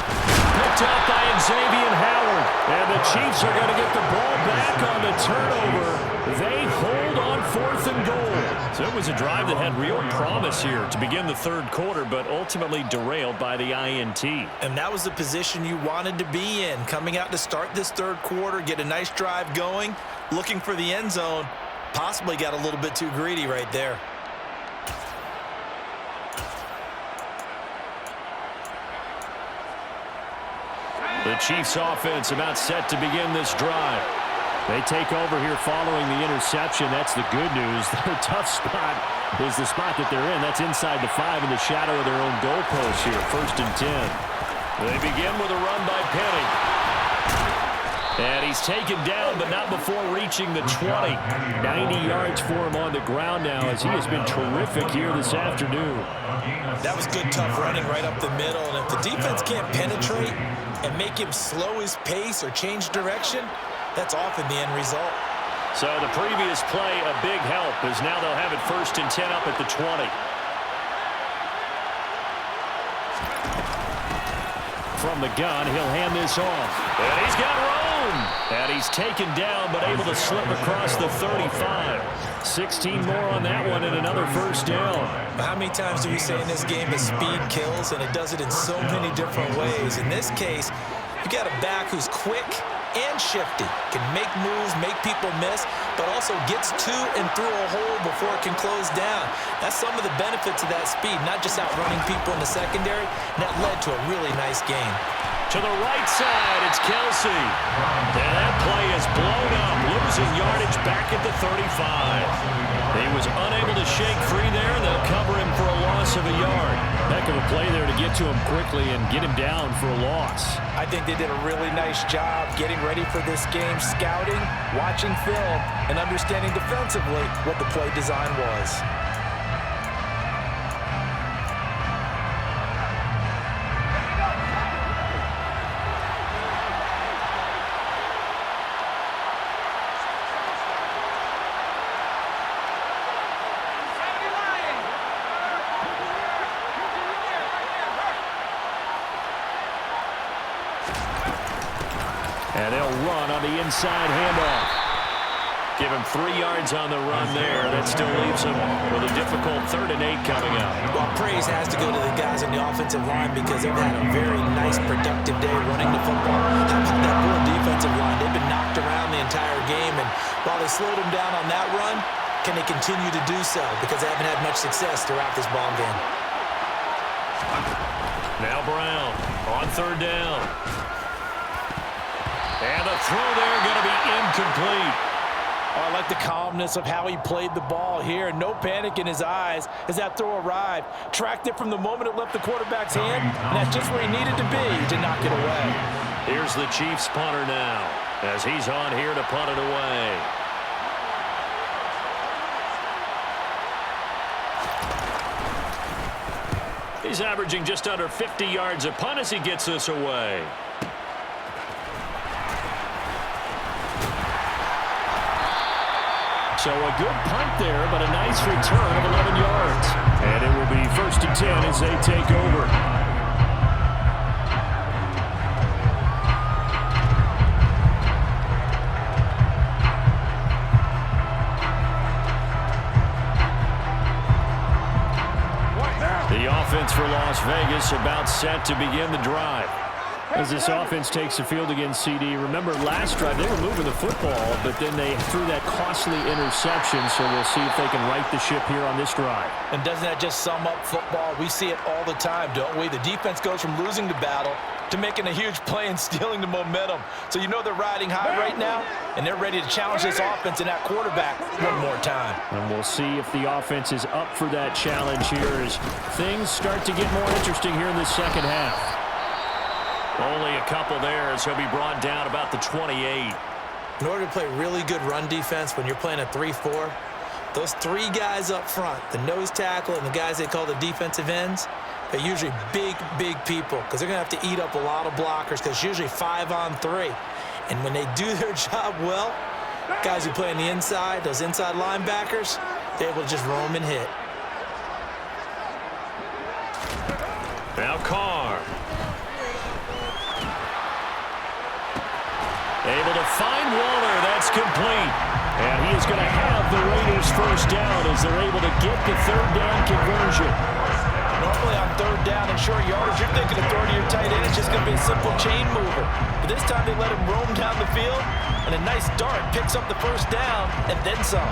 Picked up by Xavier Howard. And the Chiefs are going to get the ball back on the turnover. They hold on fourth and goal. So it was a drive that had real promise here to begin the third quarter, but ultimately derailed by the INT. And that was the position you wanted to be in. Coming out to start this third quarter, get a nice drive going, looking for the end zone. Possibly got a little bit too greedy right there. The Chiefs offense about set to begin this drive. They take over here following the interception. That's the good news. Their tough spot is the spot that they're in. That's inside the 5 in the shadow of their own goalpost here. First and 10. They begin with a run by Penny. And he's taken down, but not before reaching the 20. 90 yards for him on the ground now as he has been terrific here this afternoon. That was good, tough running right up the middle. And if the defense can't penetrate and make him slow his pace or change direction, that's often the end result. So the previous play, a big help, as now they'll have it first and 10 up at the 20. From the gun, he'll hand this off. And he's got Rome. And he's taken down, but able to slip across the 35. 16 more on that one and another first down. How many times do we say in this game that speed kills, and it does it in so many different ways? In this case, you got a back who's quick and shifty, can make moves, make people miss, but also gets to and through a hole before it can close down. That's some of the benefits of that speed, not just outrunning people in the secondary, and that led to a really nice game. To the right side, it's Kelsey. And that play is blown up, losing yardage back at the 35. He was unable to shake free there, and they'll cover him for a loss of a yard. Heck of a play there to get to him quickly and get him down for a loss. I think they did a really nice job getting ready for this game, scouting, watching film, and understanding defensively what the play design was. And they'll run on the inside handoff. Give him 3 yards on the run there. That still leaves him with a difficult 3rd and 8 coming up. Well, praise has to go to the guys on the offensive line because they've had a very nice, productive day running the football. How about that poor defensive line? They've been knocked around the entire game, and while they slowed them down on that run, can they continue to do so? Because they haven't had much success throughout this ball game. Now Brown on 3rd down. And the throw there going to be incomplete. Oh, I like the calmness of how he played the ball here. No panic in his eyes as that throw arrived. Tracked it from the moment it left the quarterback's hand, and that's just where he needed to be to knock it away. Here's the Chiefs punter now as he's on here to punt it away. He's averaging just under 50 yards a punt as he gets this away. So a good punt there, but a nice return of 11 yards. And it will be 1st and 10 as they take over. The offense for Las Vegas about set to begin the drive. As this offense takes the field against CD, remember last drive they were moving the football, but then they threw that costly interception, so we'll see if they can right the ship here on this drive. And doesn't that just sum up football? We see it all the time, don't we? The defense goes from losing the battle to making a huge play and stealing the momentum. So you know they're riding high right now, and they're ready to challenge this offense and that quarterback one more time. And we'll see if the offense is up for that challenge here as things start to get more interesting here in the second half. Only a couple there as he'll be brought down about the 28. In order to play really good run defense when you're playing a 3-4, those 3 guys up front, the nose tackle and the guys they call the defensive ends, they're usually big, big people because they're going to have to eat up a lot of blockers because it's usually 5 on 3. And when they do their job well, guys who play on the inside, those inside linebackers, they're able to just roam and hit. Now Carr. Able to find Waller. That's complete. And he is going to have the Raiders first down as they're able to get the 3rd down conversion. Normally on 3rd down and short yardage, you're thinking of throwing to your tight end. It's just going to be a simple chain mover. But this time they let him roam down the field, and a nice dart picks up the first down and then some.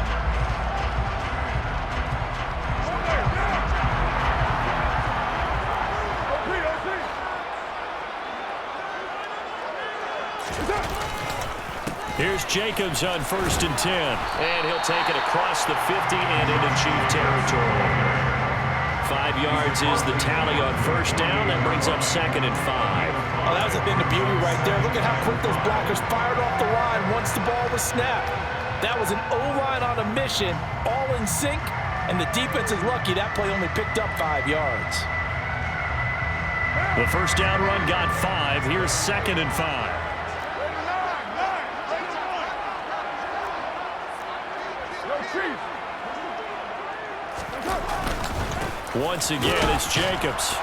Here's Jacobs on 1st and 10. And he'll take it across the 50 and into Chief territory. 5 yards is the tally on 1st down. That brings up 2nd and 5. Oh, that was a thing of beauty right there. Look at how quick those blockers fired off the line once the ball was snapped. That was an O-line on a mission, all in sync, and the defense is lucky that play only picked up 5 yards. The first down run got 5. Here's 2nd and 5. Once again, it's Jacobs.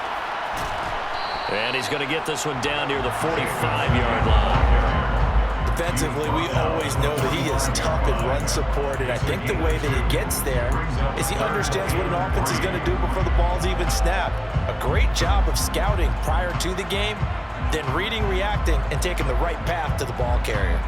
And he's going to get this one down near the 45-yard line. Defensively, we always know that he is tough in run support, and I think the way that he gets there is he understands what an offense is going to do before the ball's even snapped. A great job of scouting prior to the game, then reading, reacting, and taking the right path to the ball carrier.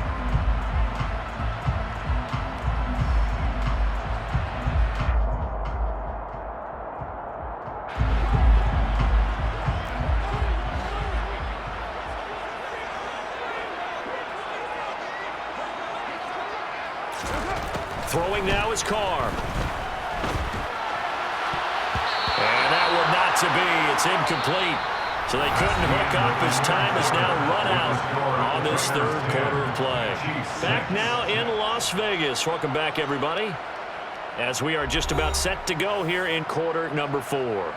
Throwing now is Carr. And that one not to be. It's incomplete. So they couldn't hook up as time is now run out on this third quarter of play. Back now in Las Vegas. Welcome back, everybody, as we are just about set to go here in quarter number 4.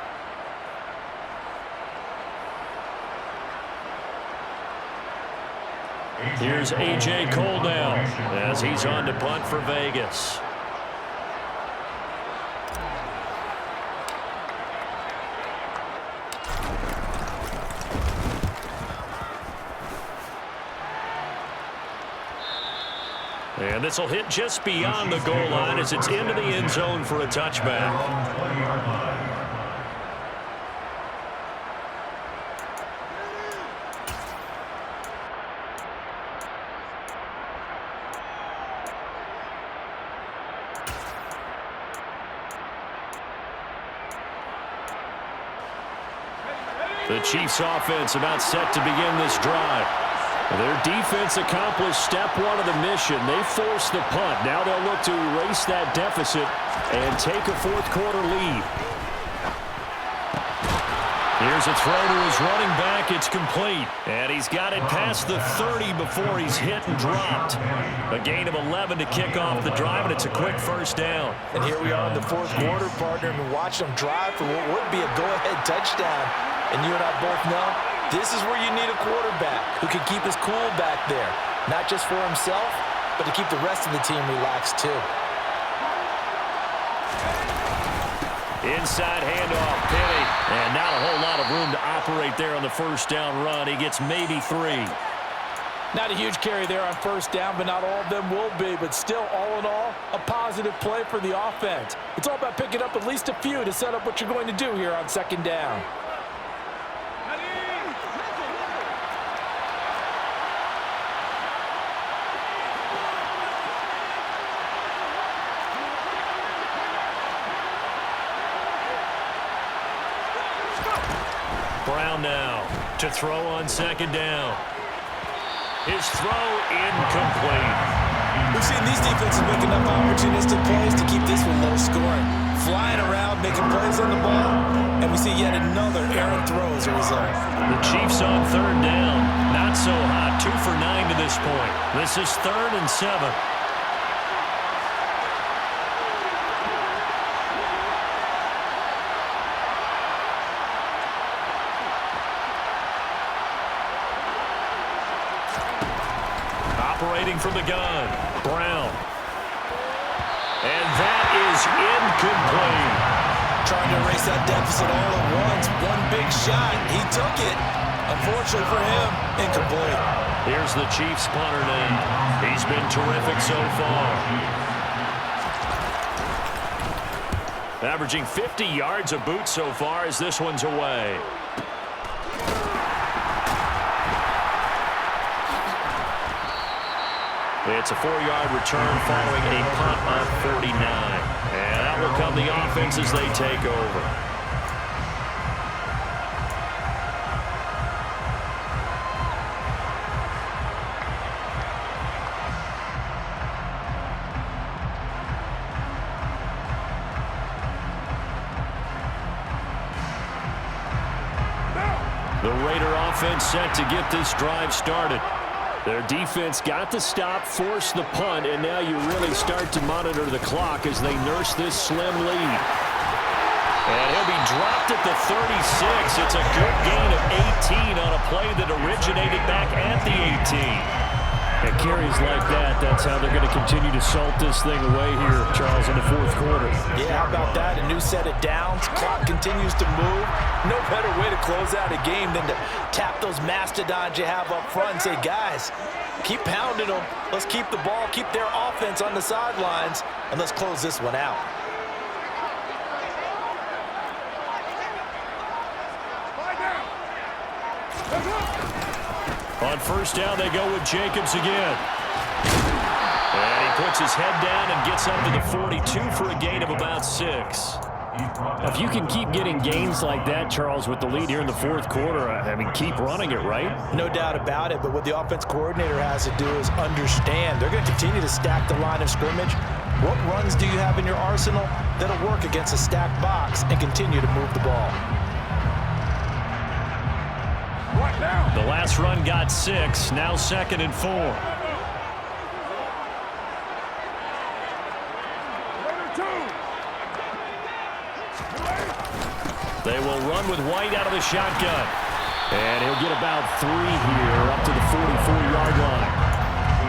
Here's A.J. Cole now as he's on to punt for Vegas. And this will hit just beyond the goal line as it's into the end zone for a touchback. The Chiefs offense about set to begin this drive. Their defense accomplished step 1 of the mission. They forced the punt. Now they'll look to erase that deficit and take a fourth quarter lead. Here's a throw to his running back. It's complete. And he's got it past the 30 before he's hit and dropped. A gain of 11 to kick off the drive, and it's a quick first down. And here we are in the fourth quarter, partner, and watch them drive for what would be a go-ahead touchdown. And you and I both know this is where you need a quarterback who can keep his cool back there. Not just for himself, but to keep the rest of the team relaxed too. Inside handoff, Penny. And not a whole lot of room to operate there on the first down run. He gets maybe 3. Not a huge carry there on first down, but not all of them will be. But still, all in all, a positive play for the offense. It's all about picking up at least a few to set up what you're going to do here on second down. Brown now to throw on second down. His throw incomplete. We've seen these defenses making up opportunistic plays to keep this one low scoring. Flying around, making plays on the ball, and we see yet another errant throw as a result. The Chiefs on third down. Not so hot. 2 for 9 to this point. This is 3rd and 7. Operating from the gun, Brown. And that is incomplete. Trying to erase that deficit all at once. One big shot. He took it. Unfortunately for him, incomplete. Here's the Chiefs punter now. He's been terrific so far. Averaging 50 yards a boot so far as this one's away. It's a 4-yard return following a punt on 49. And that will come the offense as they take over. The Raider offense set to get this drive started. Their defense got the stop, forced the punt, and now you really start to monitor the clock as they nurse this slim lead. And he'll be dropped at the 36. It's a good gain of 18 on a play that originated back at the 18. And carries like that, that's how they're going to continue to salt this thing away here, Charles, in the fourth quarter. Yeah, how about that? A new set of downs. Clock continues to move. No better way to close out a game than to tap those mastodons you have up front and say, guys, keep pounding them. Let's keep the ball, keep their offense on the sidelines, and let's close this one out. On first down, they go with Jacobs again. And he puts his head down and gets up to the 42 for a gain of about 6. If you can keep getting gains like that, Charles, with the lead here in the fourth quarter, I mean, keep running it, right? No doubt about it, but what the offense coordinator has to do is understand they're going to continue to stack the line of scrimmage What runs do you have in your arsenal that'll work against a stacked box and continue to move the ball? The last run got 6, now 2nd and 4. They will run with White out of the shotgun. And he'll get about 3 here up to the 44-yard line.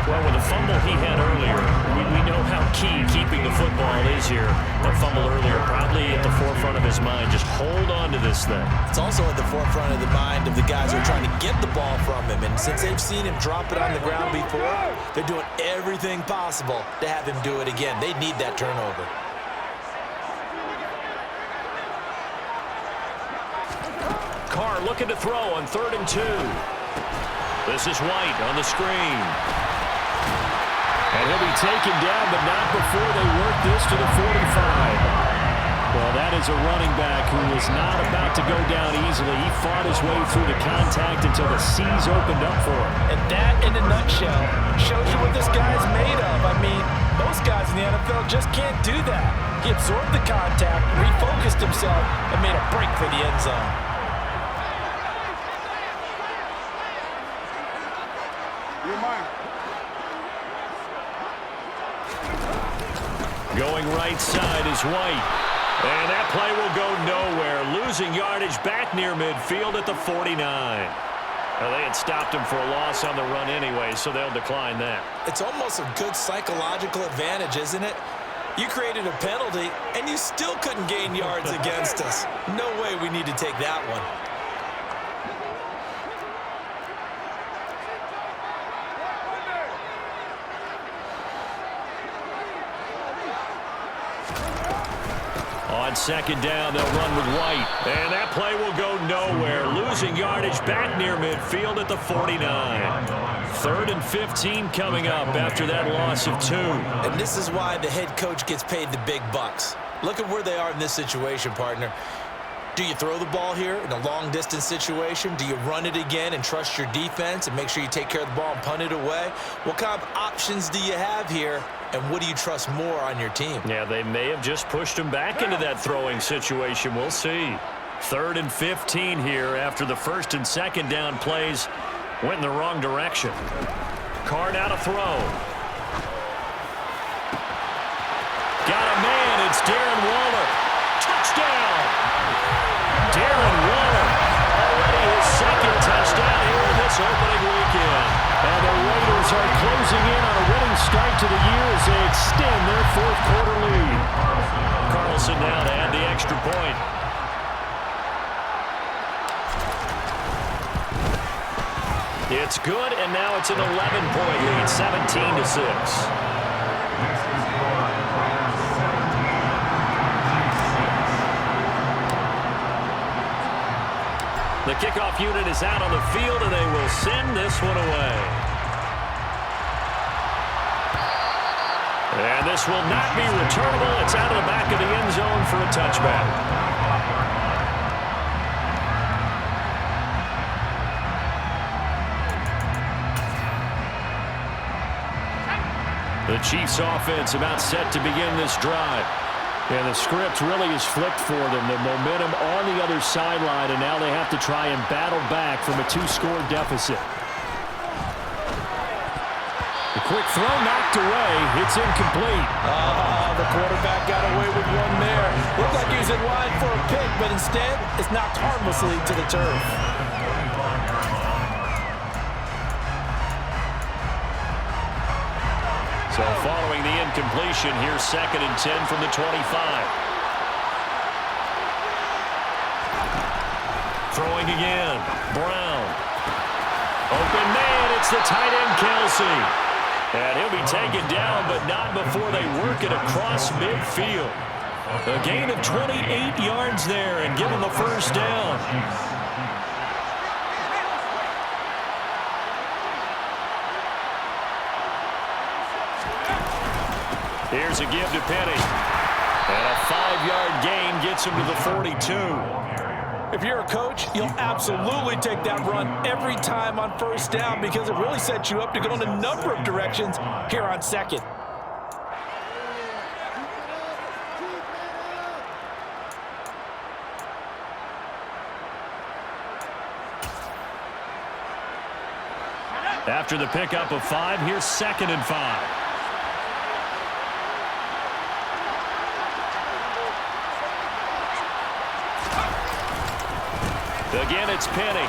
Well, with the fumble he had earlier, we know how key keeping the football is here. That fumble earlier probably at the forefront of his mind. Just hold on to this thing. It's also at the forefront of the mind of the guys who are trying to get the ball from him. And since they've seen him drop it on the ground before, they're doing everything possible to have him do it again. They need that turnover. Carr looking to throw on 3rd and 2. This is White on the screen. And he'll be taken down, but not before they work this to the 45. Well, that is a running back who is not about to go down easily. He fought his way through the contact until the seas opened up for him. And that, in a nutshell, shows you what this guy's made of. I mean, most guys in the NFL just can't do that. He absorbed the contact, refocused himself, and made a break for the end zone. Going right side is White. And that play will go nowhere. Losing yardage back near midfield at the 49. Well, they had stopped him for a loss on the run anyway, so they'll decline that. It's almost a good psychological advantage, isn't it? You created a penalty, and you still couldn't gain yards against us. No way we need to take that one. On 2nd down, they'll run with White. And that play will go nowhere. Losing yardage back near midfield at the 49. 3rd and 15 coming up after that loss of 2. And this is why the head coach gets paid the big bucks. Look at where they are in this situation, partner. Do you throw the ball here in a long-distance situation? Do you run it again and trust your defense and make sure you take care of the ball and punt it away? What kind of options do you have here, and what do you trust more on your team? Yeah, they may have just pushed him back into that throwing situation. We'll see. 3rd and 15 here after the 1st and 2nd down plays went in the wrong direction. Carr now to throw. Got a man. It's Darren Waller. Touchdown! Darren Waller, already his 2nd touchdown here this opening weekend. And the Raiders are closing in on a winning start to the year as they extend their 4th quarter lead. Carlson now to add the extra point. It's good, and now it's an 11-point lead, 17-6. The kickoff unit is out on the field, and they will send this one away. And this will not be returnable. It's out of the back of the end zone for a touchback. The Chiefs offense about set to begin this drive. And the script really is flipped for them. The momentum on the other sideline, and now they have to try and battle back from a 2-score deficit. The quick throw knocked away. It's incomplete. The quarterback got away with one there. Looked like he was in line for a pick, but instead it's knocked harmlessly to the turf. So following the incompletion, here's 2nd and 10 from the 25. Throwing again. Brown. Open man. It's the tight end, Kelsey. And he'll be taken down, but not before they work it across midfield. A gain of 28 yards there and give him the 1st down. Here's a give to Penny. And a 5-yard gain gets him to the 42. If you're a coach, you'll absolutely take that run every time on 1st down because it really sets you up to go in a number of directions here on 2nd. After the pickup of 5, here's 2nd and 5. Again, it's Penny.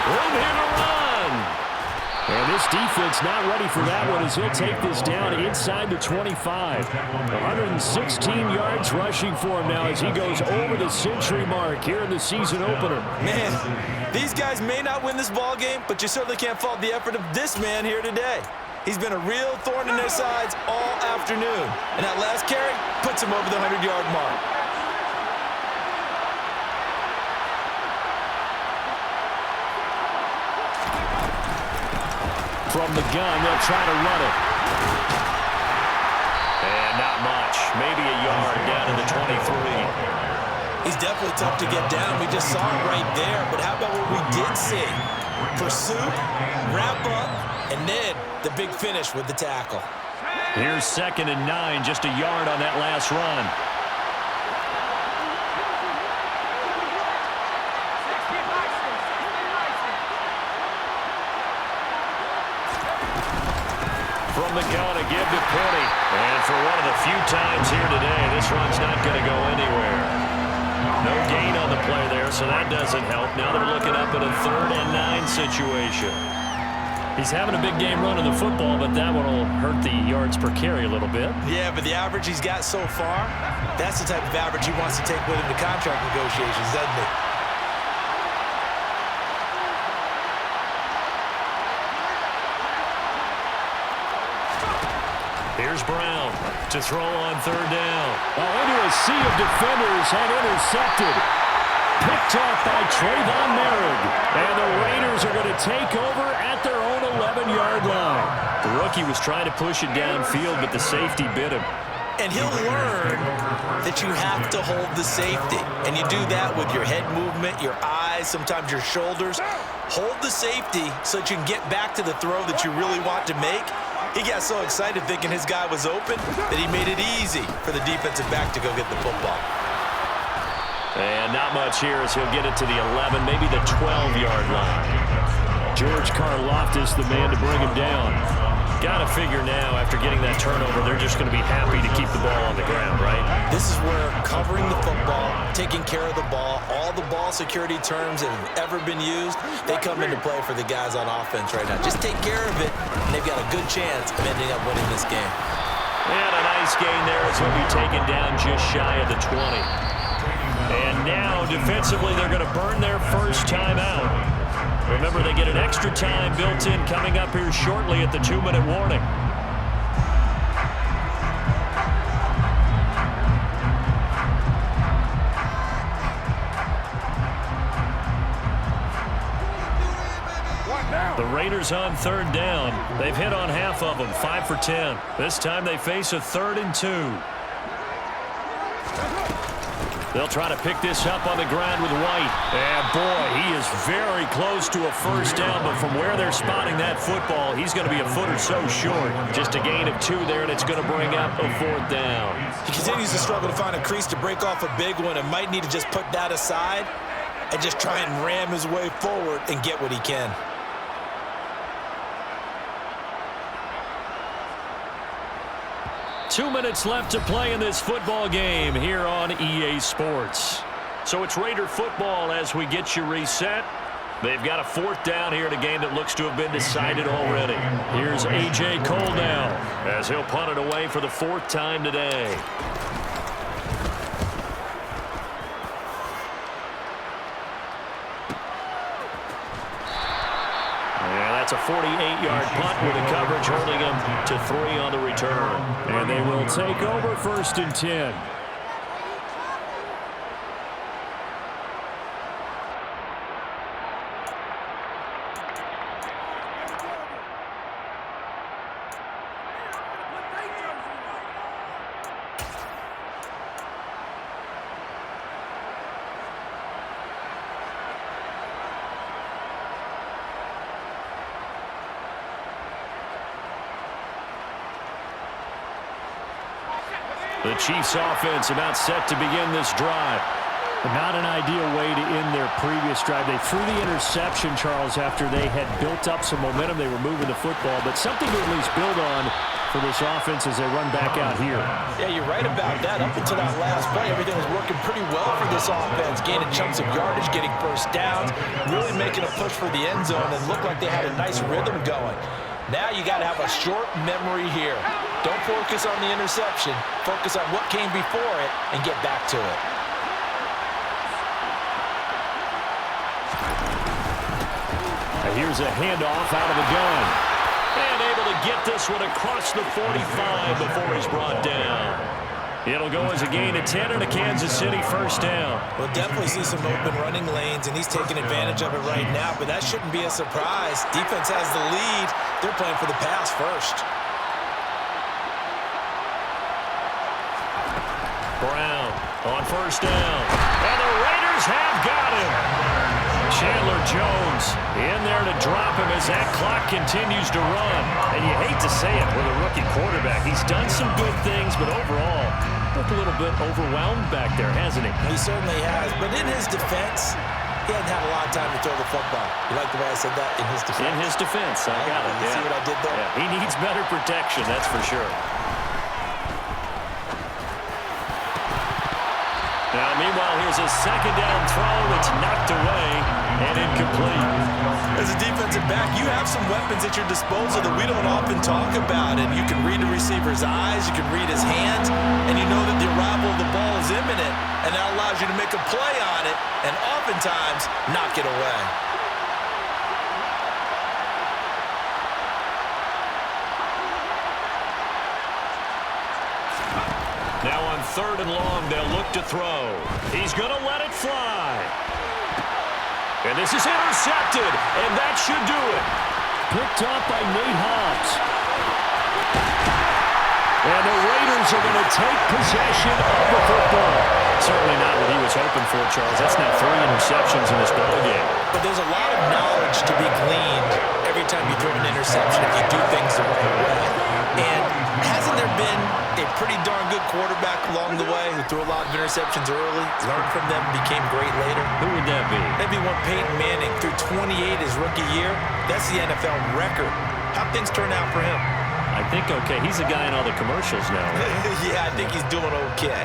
Room here to run. And this defense not ready for that one as he'll take this down inside the 25. 116 yards rushing for him now as he goes over the century mark here in the season opener. Man, these guys may not win this ball game, but you certainly can't fault the effort of this man here today. He's been a real thorn in their sides all afternoon. And that last carry puts him over the 100-yard mark. From the gun, they'll try to run it. And not much. Maybe a yard down to the 23. He's definitely tough to get down. We just saw it right there. But how about what we did see? Pursuit, wrap up, and then the big finish with the tackle. Here's 2nd and 9, just a yard on that last run. From the gun, a give to Penny. And for one of the few times here today, this run's not going to go anywhere. No gain on the play there, so that doesn't help. Now they're looking up at a 3rd and 9 situation. He's having a big game running the football, but that one will hurt the yards per carry a little bit. Yeah, but the average he's got so far, that's the type of average he wants to take with him to contract negotiations, doesn't he? Here's Brown to throw on 3rd down. Into a sea of defenders and intercepted. Picked off by Trayvon Merrick. And the Raiders are going to take over at their own 11-yard line. The rookie was trying to push it downfield, but the safety bit him. And he'll learn that you have to hold the safety. And you do that with your head movement, your eyes, sometimes your shoulders. Hold the safety so that you can get back to the throw that you really want to make. He got so excited thinking his guy was open that he made it easy for the defensive back to go get the football. And not much here as he'll get it to the 11, maybe the 12-yard line. George Karlaftis, the man to bring him down. Got to figure now, after getting that turnover, they're just going to be happy to keep the ball on the ground, right? This is where covering the football, taking care of the ball, all the ball security terms that have ever been used, they come into play for the guys on offense right now. Just take care of it, and they've got a good chance of ending up winning this game. And a nice gain there as he'll be taken down just shy of the 20. And now, defensively, they're going to burn their first time out. Remember, they get an extra time built in coming up here shortly at the 2-minute warning. The Raiders on 3rd down. They've hit on half of them, 5 for 10. This time they face a 3rd and 2. They'll try to pick this up on the ground with White. And, boy, he is very close to a first down, but from where they're spotting that football, he's going to be a foot or so short. Just a gain of 2 there, and it's going to bring up a 4th down. He continues to struggle to find a crease to break off a big one and might need to just put that aside and just try and ram his way forward and get what he can. Two minutes left to play in this football game here on EA Sports. So it's Raider football as we get you reset. They've got a 4th down here in a game that looks to have been decided already. Here's A.J. Cole now as he'll punt it away for the 4th time today. That's a 48-yard punt with the coverage holding him to 3 on the return. And they will take over 1st and 10. The Chiefs offense about set to begin this drive. Not an ideal way to end their previous drive. They threw the interception, Charles, after they had built up some momentum. They were moving the football, but something to at least build on for this offense as they run back out here. Yeah, you're right about that. Up until that last play, everything was working pretty well for this offense, gaining chunks of yardage, getting first downs, really making a push for the end zone, and looked like they had a nice rhythm going. Now you got to have a short memory here. Don't focus on the interception. Focus on what came before it and get back to it. Here's a handoff out of the gun. And able to get this one across the 45 before he's brought down. It'll go as a gain of 10 and a Kansas City first down. We'll definitely see some open running lanes, and he's taking advantage of it right now, but that shouldn't be a surprise. Defense has the lead. They're playing for the pass first. Brown on first down. And the Raiders have got him. Chandler Jones in there to drop him as that clock continues to run. And you hate to say it with a rookie quarterback. He's done some good things, but overall, looked a little bit overwhelmed back there, hasn't he? He certainly has, but in his defense, he hadn't had a lot of time to throw the football. You like the way I said that? In his defense? In his defense, I got it. You see what I did there? Yeah. He needs better protection, that's for sure. Now, meanwhile, here's a second down throw. It's knocked away and incomplete. As a defensive back, you have some weapons at your disposal that we don't often talk about. And you can read the receiver's eyes, you can read his hands, and you know that the arrival of the ball is imminent. And that allows you to make a play on it and oftentimes knock it away. Now on third and long, they'll look to throw. He's going to let it fly. And this is intercepted, and that should do it. Picked up by Nate Hobbs. And the Raiders are going to take possession of the football. Certainly not what he was hoping for, Charles. That's now 3 interceptions in this ballgame. But there's a lot of knowledge to be gleaned every time you throw an interception if you do things the right way. And hasn't there been a pretty darn good quarterback along the way who threw a lot of interceptions early, learned from them, became great later? Who would that be? That'd be one Peyton Manning threw 28 his rookie year. That's the NFL record. How'd things turn out for him? I think okay. He's a guy in all the commercials now, right? Yeah, I think he's doing okay.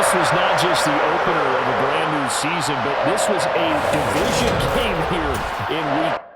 This was not just the opener of a brand new season, but this was a division game here in week